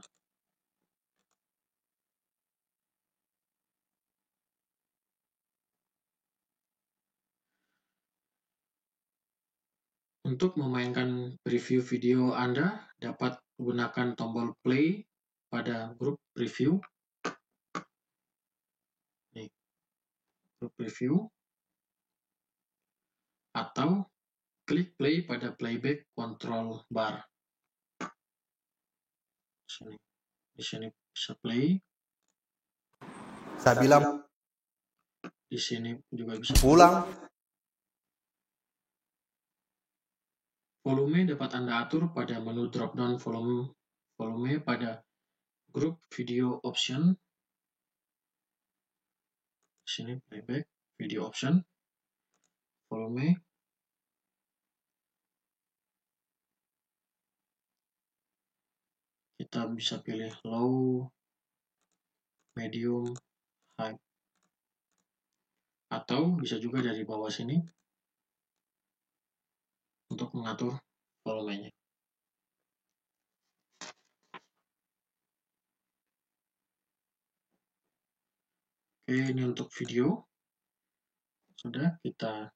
untuk memainkan preview video Anda, dapat menggunakan tombol play pada grup preview. Nih, grup preview. Atau klik play pada playback control bar. Di sini bisa play. Saya bilang Di sini juga bisa pulang. Volume dapat Anda atur pada menu drop-down volume pada grup video option. Di sini playback, video option, volume. Kita bisa pilih low, medium, high. Atau bisa juga dari bawah sini untuk mengatur volumenya. Oke, ini untuk video. Sudah, kita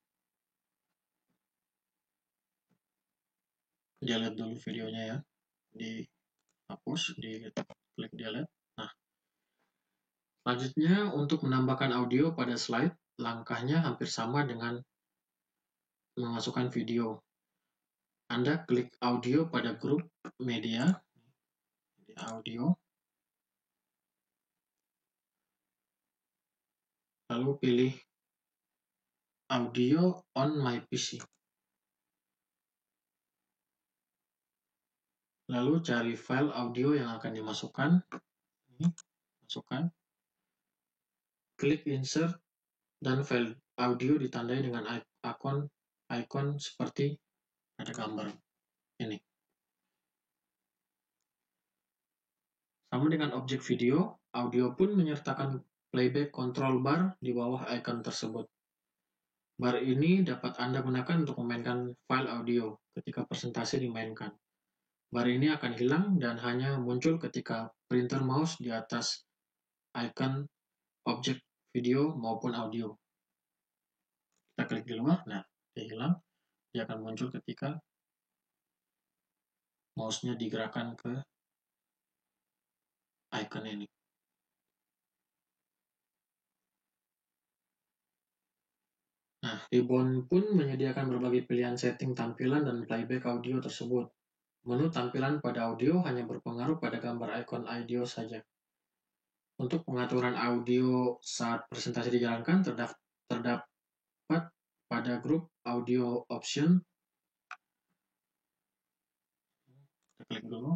delete dulu videonya ya. Dihapus, klik delete. Nah, selanjutnya untuk menambahkan audio pada slide, langkahnya hampir sama dengan memasukkan video. Anda klik audio pada grup media, audio, lalu pilih audio on my PC. Lalu cari file audio yang akan dimasukkan. Ini, masukkan. Klik insert dan file audio ditandai dengan icon seperti ada gambar ini. Sama dengan objek video, audio pun menyertakan playback control bar di bawah icon tersebut. Bar ini dapat Anda gunakan untuk memainkan file audio ketika presentasi dimainkan. Bar ini akan hilang dan hanya muncul ketika printer mouse di atas icon objek video maupun audio. Kita klik di luar, nah dia hilang. Dia akan muncul ketika mouse-nya digerakkan ke icon ini. Nah, Ribbon pun menyediakan berbagai pilihan setting tampilan dan playback audio tersebut. Menu tampilan pada audio hanya berpengaruh pada gambar icon audio saja. Untuk pengaturan audio saat presentasi dijalankan terdapat pada grup audio option. Kita klik dulu.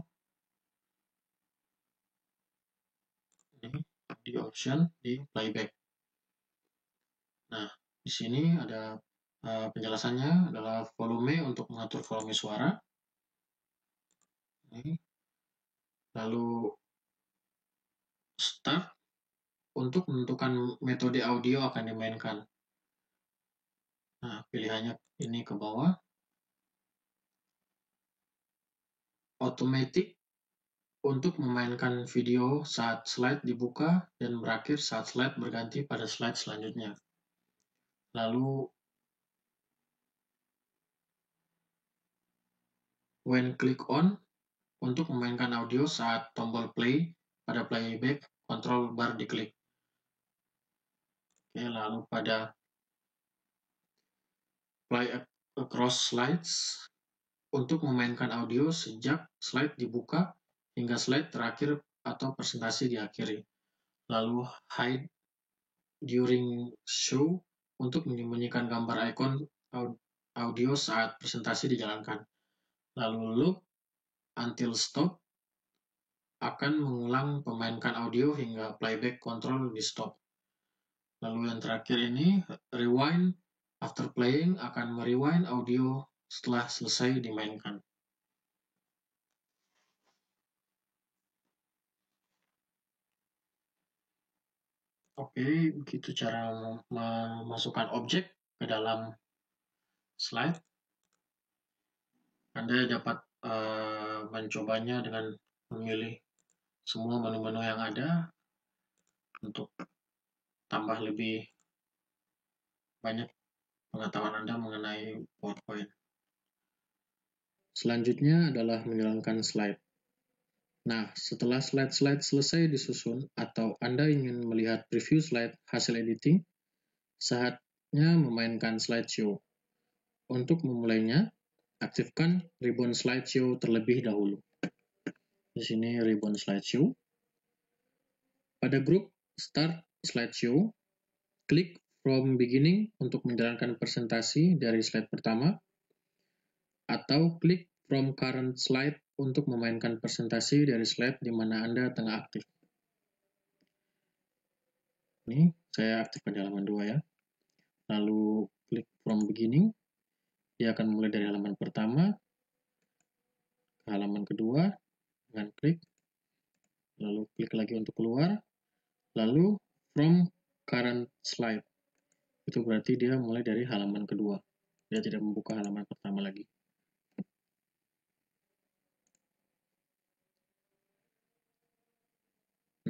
Ini audio option di playback. Nah, di sini ada penjelasannya adalah volume untuk mengatur volume suara. Ini. Lalu start untuk menentukan metode audio akan dimainkan. Nah, pilihannya ini ke bawah. Automatic untuk memainkan video saat slide dibuka dan berakhir saat slide berganti pada slide selanjutnya. Lalu when click on untuk memainkan audio saat tombol play pada playback control bar diklik. Oke, lalu pada play across slides untuk memainkan audio sejak slide dibuka hingga slide terakhir atau presentasi diakhiri. Lalu hide during show untuk menyembunyikan gambar icon audio saat presentasi dijalankan. Lalu loop until stop akan mengulang memainkan audio hingga playback control di stop. Lalu yang terakhir ini rewind after playing akan merewind audio setelah selesai dimainkan. Oke, begitu cara memasukkan objek ke dalam slide. Anda dapat mencobanya dengan memilih semua menu-menu yang ada untuk tambah lebih banyak pengetahuan Anda mengenai PowerPoint. Selanjutnya adalah menjalankan slide. Nah, setelah slide-slide selesai disusun atau Anda ingin melihat preview slide hasil editing, saatnya memainkan slideshow. Untuk memulainya, aktifkan ribbon slideshow terlebih dahulu. Di sini ribbon slideshow. Pada grup start slideshow, klik from beginning untuk menjalankan presentasi dari slide pertama, atau klik from current slide untuk memainkan presentasi dari slide di mana Anda tengah aktif. Ini saya aktifkan di halaman 2 ya. Lalu klik from beginning, dia akan mulai dari halaman pertama ke halaman kedua dengan klik, lalu klik lagi untuk keluar, lalu from current slide. Itu berarti dia mulai dari halaman kedua. Dia tidak membuka halaman pertama lagi.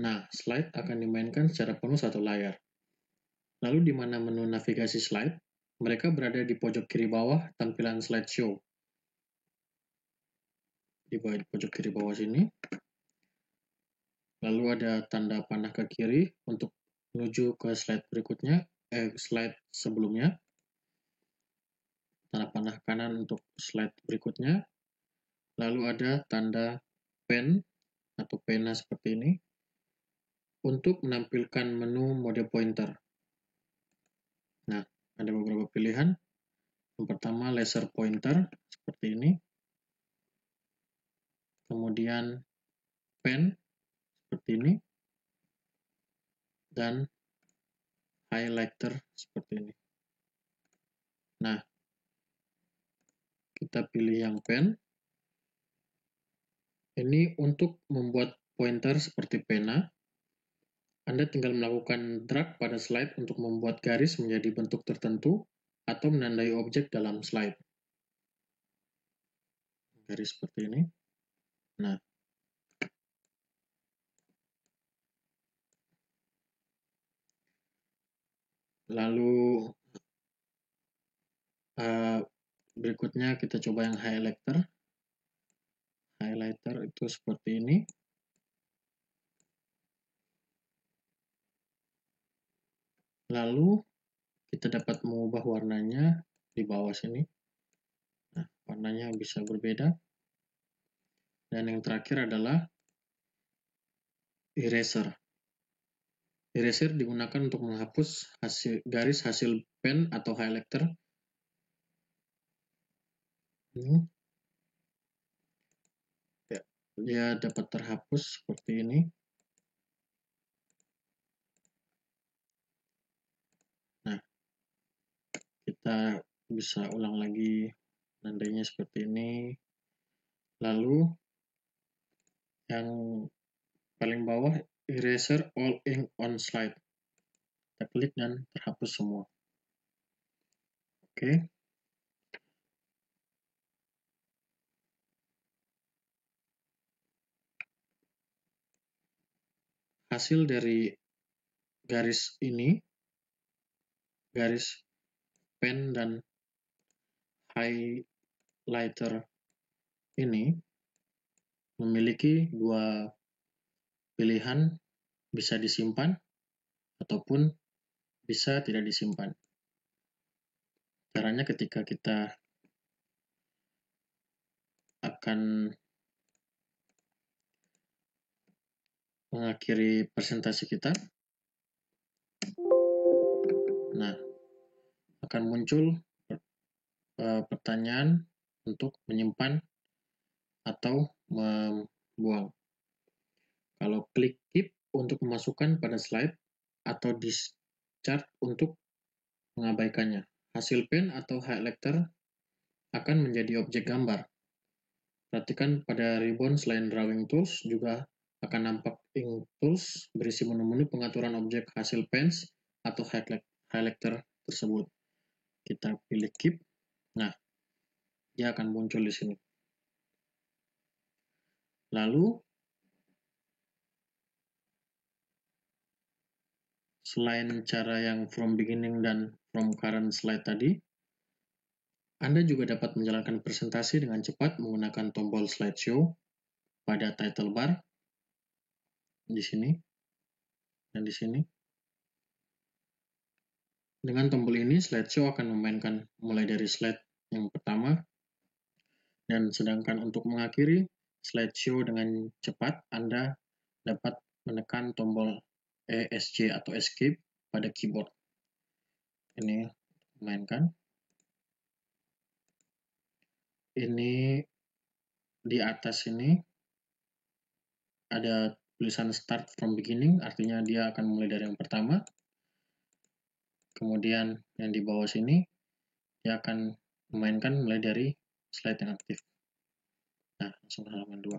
Nah, slide akan dimainkan secara penuh satu layar. Lalu di mana menu navigasi slide, mereka berada di pojok kiri bawah tampilan slideshow. Di pojok kiri bawah sini. Lalu ada tanda panah ke kiri untuk menuju ke slide berikutnya, slide sebelumnya. Tanda panah kanan untuk slide berikutnya. Lalu ada tanda pen atau pena seperti ini untuk menampilkan menu mode pointer. Nah, ada beberapa pilihan. Yang pertama laser pointer seperti ini. Kemudian pen seperti ini. Dan highlighter seperti ini. Nah, kita pilih yang pen. Ini untuk membuat pointer seperti pena. Anda tinggal melakukan drag pada slide untuk membuat garis menjadi bentuk tertentu atau menandai objek dalam slide. Garis seperti ini. Nah, lalu berikutnya kita coba yang highlighter. Highlighter itu seperti ini. Lalu kita dapat mengubah warnanya di bawah sini. Nah, warnanya bisa berbeda. Dan yang terakhir adalah eraser. Eraser digunakan untuk menghapus garis hasil pen atau highlighter. Ya, dia dapat terhapus seperti ini. Nah, kita bisa ulang lagi nandainya seperti ini. Lalu yang paling bawah, eraser all ink on slide. Kita klik dan terhapus semua. Oke. Hasil dari garis ini, garis pen dan highlighter ini memiliki dua pilihan, bisa disimpan ataupun bisa tidak disimpan. Caranya ketika kita akan mengakhiri presentasi kita, nah, akan muncul pertanyaan untuk menyimpan atau membuang. Kalau klik keep untuk memasukkan pada slide atau discard untuk mengabaikannya. Hasil pen atau highlighter akan menjadi objek gambar. Perhatikan pada ribbon selain drawing tools juga akan nampak ink tools berisi menu-menu pengaturan objek hasil pens atau highlighter tersebut. Kita pilih keep. Nah, dia akan muncul di sini. Lalu selain cara yang from beginning dan from current slide tadi, Anda juga dapat menjalankan presentasi dengan cepat menggunakan tombol slideshow pada title bar di sini dan di sini. Dengan tombol ini, slideshow akan memainkan mulai dari slide yang pertama, dan sedangkan untuk mengakhiri slideshow dengan cepat, Anda dapat menekan tombol ESC atau escape pada keyboard. Ini mainkan. Ini di atas ini ada tulisan start from beginning, artinya dia akan mulai dari yang pertama. Kemudian yang di bawah sini, dia akan memainkan mulai dari slide yang aktif. Nah, langsung ke halaman 2.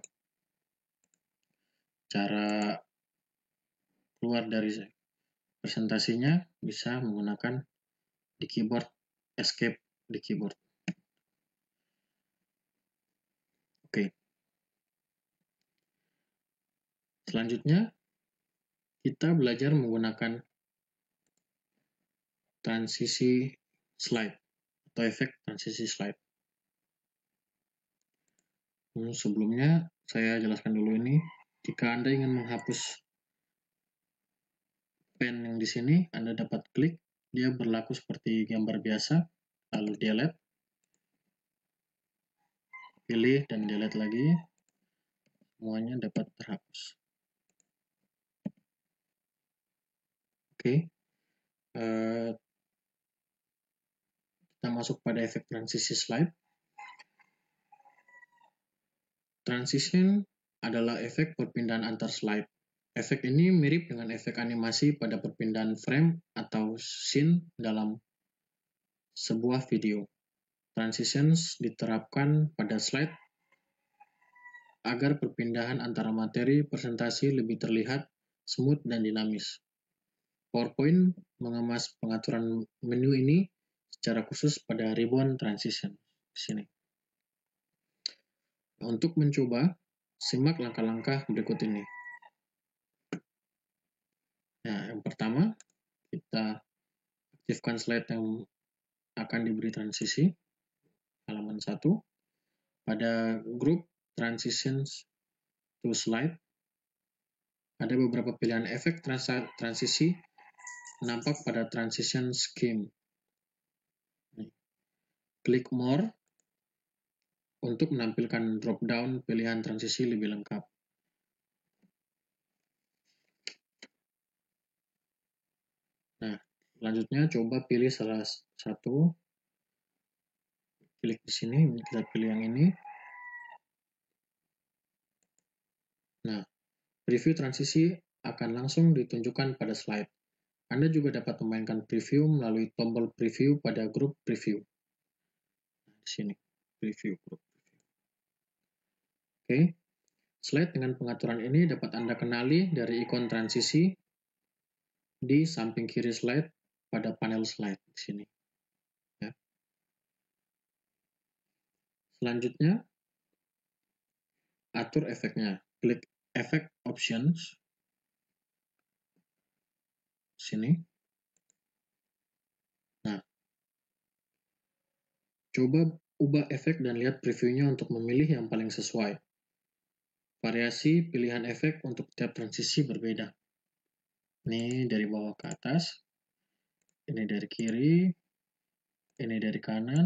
Cara keluar dari presentasinya bisa menggunakan di keyboard, escape di keyboard. Oke. Selanjutnya, kita belajar menggunakan transisi slide atau efek transisi slide. Sebelumnya, saya jelaskan dulu ini. Jika Anda ingin menghapus pen yang di sini, Anda dapat klik. Dia berlaku seperti gambar biasa, lalu delete. Pilih dan delete lagi. Semuanya dapat terhapus. Oke. Kita masuk pada efek transisi slide. Transition adalah efek perpindahan antar slide. Efek ini mirip dengan efek animasi pada perpindahan frame atau scene dalam sebuah video. Transitions diterapkan pada slide agar perpindahan antara materi presentasi lebih terlihat smooth dan dinamis. PowerPoint mengemas pengaturan menu ini secara khusus pada ribbon transition di sini. Untuk mencoba, simak langkah-langkah berikut ini. Nah, yang pertama, kita aktifkan slide yang akan diberi transisi. Halaman 1. Pada grup transitions to slide, ada beberapa pilihan efek transisi nampak pada transition scheme. Klik more untuk menampilkan drop-down pilihan transisi lebih lengkap. Nah, selanjutnya coba pilih salah satu. Klik di sini, kita pilih yang ini. Nah, preview transisi akan langsung ditunjukkan pada slide. Anda juga dapat memainkan preview melalui tombol preview pada grup preview. Di sini, preview grup. Oke, slide dengan pengaturan ini dapat Anda kenali dari ikon transisi di samping kiri slide pada panel slide di sini. Ya. Selanjutnya, atur efeknya. Klik Effect Options di sini. Nah, coba ubah efek dan lihat previewnya untuk memilih yang paling sesuai. Variasi pilihan efek untuk tiap transisi berbeda. Ini dari bawah ke atas, ini dari kiri, ini dari kanan,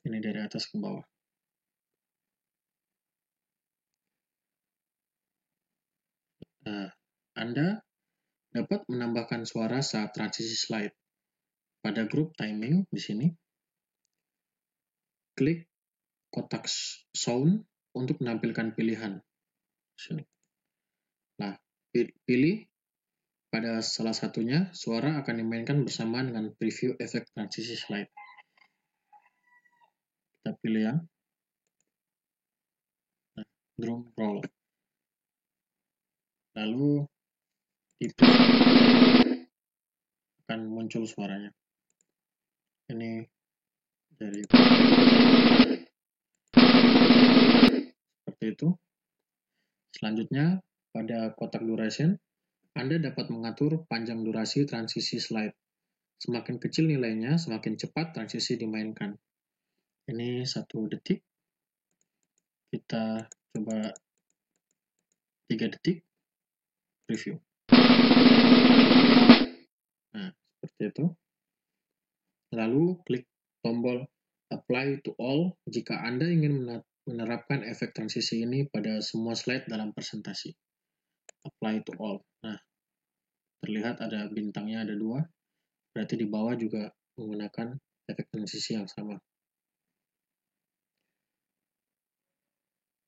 ini dari atas ke bawah. Nah, Anda dapat menambahkan suara saat transisi slide. Pada grup timing di sini, klik kotak sound untuk menampilkan pilihan. Sini. Nah, pilih pada salah satunya, suara akan dimainkan bersama dengan preview efek transisi slide. Kita pilih yang drum roll. Lalu akan muncul suaranya. Ini dari seperti itu. Selanjutnya, pada kotak duration, Anda dapat mengatur panjang durasi transisi slide. Semakin kecil nilainya, semakin cepat transisi dimainkan. Ini 1 detik. Kita coba 3 detik. Preview. Nah, seperti itu. Lalu klik tombol Apply to All jika Anda ingin menerapkan efek transisi ini pada semua slide dalam presentasi. Apply to All. Nah, terlihat ada bintangnya ada 2. Berarti di bawah juga menggunakan efek transisi yang sama.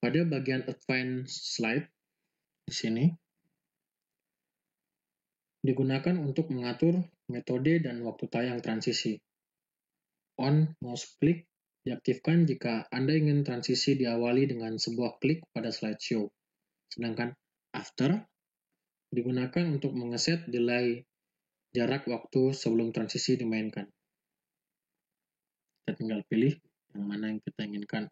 Pada bagian Advanced Slide di sini digunakan untuk mengatur metode dan waktu tayang transisi. On mouse click diaktifkan jika Anda ingin transisi diawali dengan sebuah klik pada slideshow. Sedangkan after digunakan untuk mengeset delay jarak waktu sebelum transisi dimainkan. Kita tinggal pilih yang mana yang kita inginkan.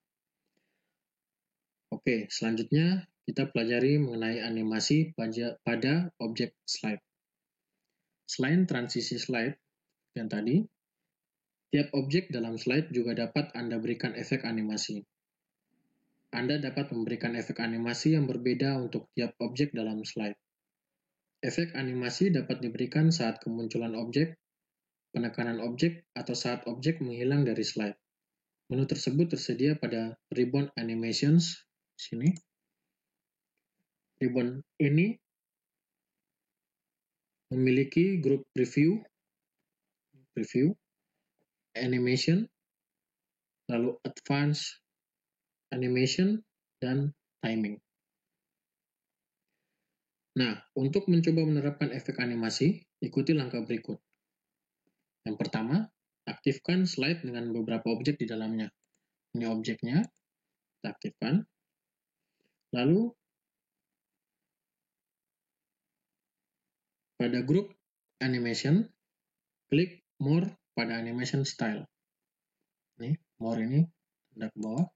Oke, selanjutnya kita pelajari mengenai animasi pada objek slide. Selain transisi slide yang tadi, tiap objek dalam slide juga dapat Anda berikan efek animasi. Anda dapat memberikan efek animasi yang berbeda untuk tiap objek dalam slide. Efek animasi dapat diberikan saat kemunculan objek, penekanan objek, atau saat objek menghilang dari slide. Menu tersebut tersedia pada Ribbon Animations. Sini. Ribbon ini memiliki grup preview, animation, lalu advanced animation, dan timing. Nah, untuk mencoba menerapkan efek animasi, ikuti langkah berikut. Yang pertama, aktifkan slide dengan beberapa objek di dalamnya. Ini objeknya, kita aktifkan. Lalu, pada grup animation, klik more pada animation style. Nih, more ini tanda ke bawah.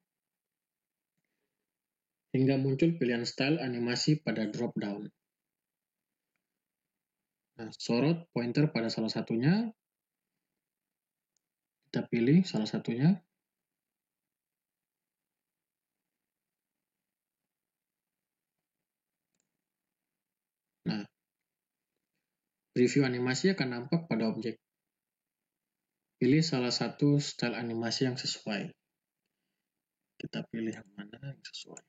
Hingga muncul pilihan style animasi pada drop down. Nah, sorot pointer pada salah satunya. Kita pilih salah satunya. Nah, preview animasi akan nampak pada objek. Pilih salah satu style animasi yang sesuai. Kita pilih yang mana yang sesuai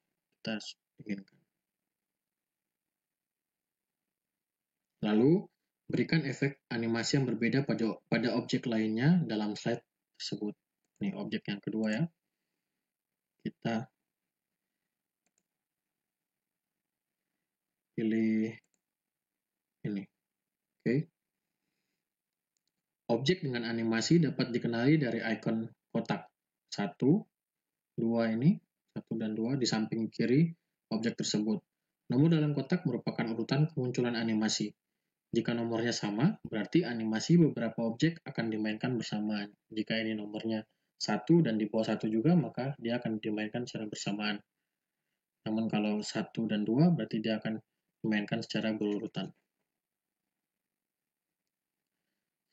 kita inginkan. Lalu, berikan efek animasi yang berbeda pada objek lainnya dalam slide tersebut. Ini objek yang kedua ya. Kita pilih ini. Oke. Objek dengan animasi dapat dikenali dari ikon kotak. 1, 2 ini, 1 dan 2 di samping kiri objek tersebut. Nomor dalam kotak merupakan urutan kemunculan animasi. Jika nomornya sama, berarti animasi beberapa objek akan dimainkan bersamaan. Jika ini nomornya 1 dan di bawah 1 juga, maka dia akan dimainkan secara bersamaan. Namun kalau 1 dan 2, berarti dia akan dimainkan secara berurutan.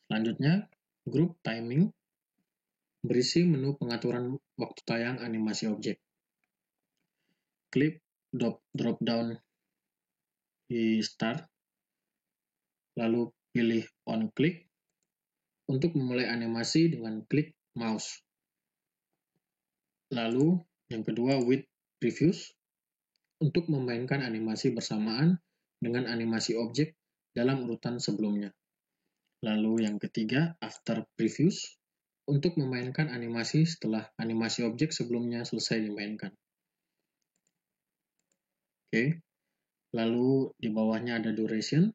Selanjutnya, grup timing berisi menu pengaturan waktu tayang animasi objek. Klik drop down di start, lalu pilih on click untuk memulai animasi dengan klik mouse. Lalu yang kedua with previews untuk memainkan animasi bersamaan dengan animasi objek dalam urutan sebelumnya. Lalu yang ketiga after previews untuk memainkan animasi setelah animasi objek sebelumnya selesai dimainkan. Oke. Lalu di bawahnya ada duration.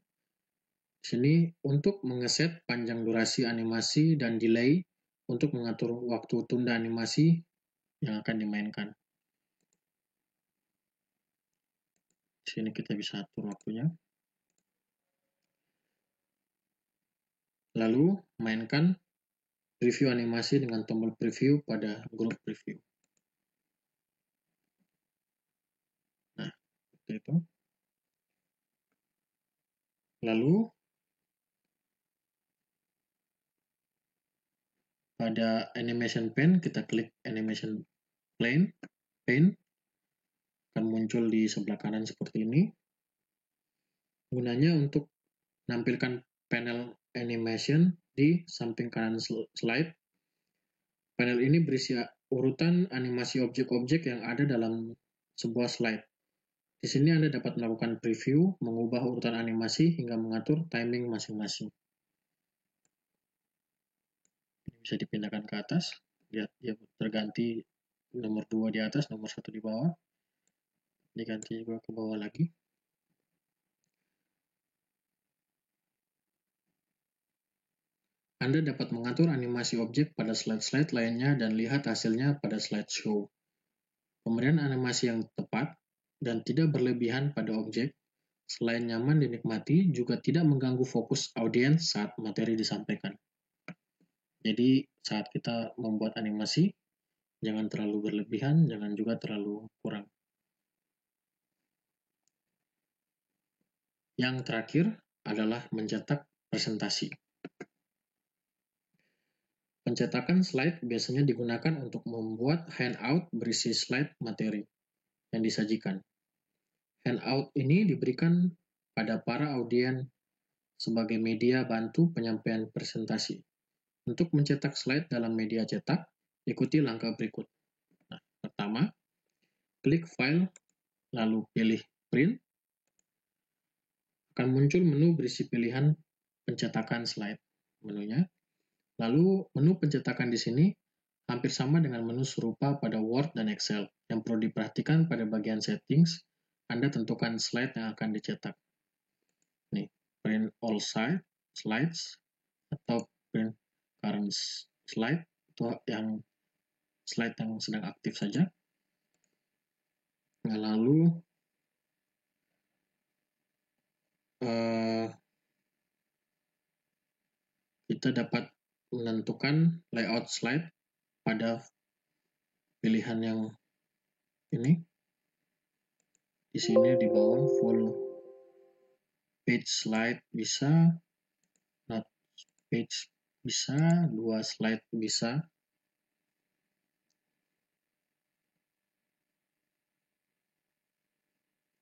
Di sini untuk mengeset panjang durasi animasi dan delay untuk mengatur waktu tunda animasi yang akan dimainkan. Di sini kita bisa atur waktunya. Lalu mainkan preview animasi dengan tombol preview pada grup preview. Nah, seperti itu. Lalu pada animation pane kita klik animation pane akan muncul di sebelah kanan seperti ini. Gunanya untuk menampilkan panel animation di samping kanan slide. Panel ini berisi urutan animasi objek-objek yang ada dalam sebuah slide. Di sini Anda dapat melakukan preview, mengubah urutan animasi, hingga mengatur timing masing-masing. Bisa dipindahkan ke atas. Lihat, dia terganti nomor 2 di atas, nomor 1 di bawah. Diganti juga ke bawah lagi. Anda dapat mengatur animasi objek pada slide-slide lainnya dan lihat hasilnya pada slideshow. Pemberian animasi yang tepat dan tidak berlebihan pada objek, selain nyaman dinikmati, juga tidak mengganggu fokus audiens saat materi disampaikan. Jadi saat kita membuat animasi, jangan terlalu berlebihan, jangan juga terlalu kurang. Yang terakhir adalah mencetak presentasi. Pencetakan slide biasanya digunakan untuk membuat handout berisi slide materi yang disajikan. Handout ini diberikan pada para audien sebagai media bantu penyampaian presentasi. Untuk mencetak slide dalam media cetak, ikuti langkah berikut. Nah, pertama, klik file, lalu pilih print. Akan muncul menu berisi pilihan pencetakan slide. Menunya. Lalu, menu pencetakan di sini hampir sama dengan menu serupa pada Word dan Excel. Yang perlu diperhatikan pada bagian settings, Anda tentukan slide yang akan dicetak. Nih, print all slides atau print current slide, itu yang slide yang sedang aktif saja. Nah, lalu kita dapat menentukan layout slide pada pilihan yang ini. Di sini di bawah full page slide bisa, not page bisa, 2 slide bisa.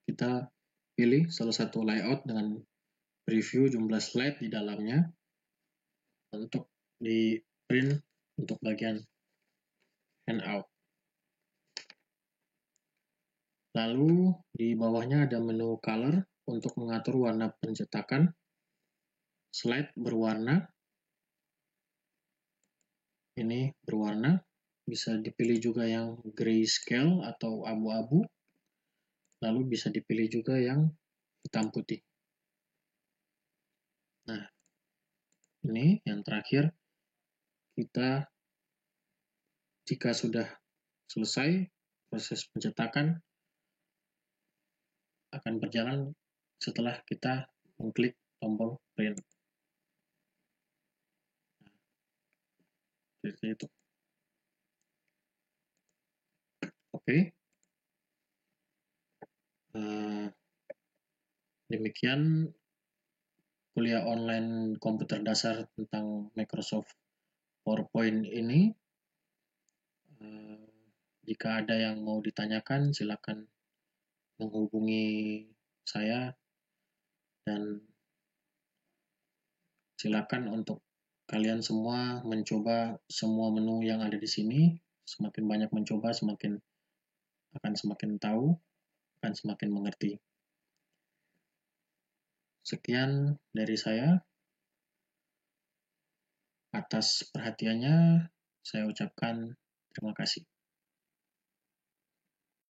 Kita pilih salah satu layout dengan preview jumlah slide di dalamnya untuk di print untuk bagian handout. Lalu di bawahnya ada menu color untuk mengatur warna pencetakan. Slide berwarna. Ini berwarna. Bisa dipilih juga yang grayscale atau abu-abu. Lalu bisa dipilih juga yang hitam putih. Nah, ini yang terakhir. Kita jika sudah selesai proses pencetakan akan berjalan setelah kita mengklik tombol print. Seperti itu. Oke. Demikian kuliah online komputer dasar tentang Microsoft PowerPoint ini. Jika ada yang mau ditanyakan, silakan menghubungi saya dan silakan untuk kalian semua mencoba semua menu yang ada di sini. Semakin banyak mencoba, akan semakin tahu, akan semakin mengerti. Sekian dari saya. Atas perhatiannya, saya ucapkan terima kasih.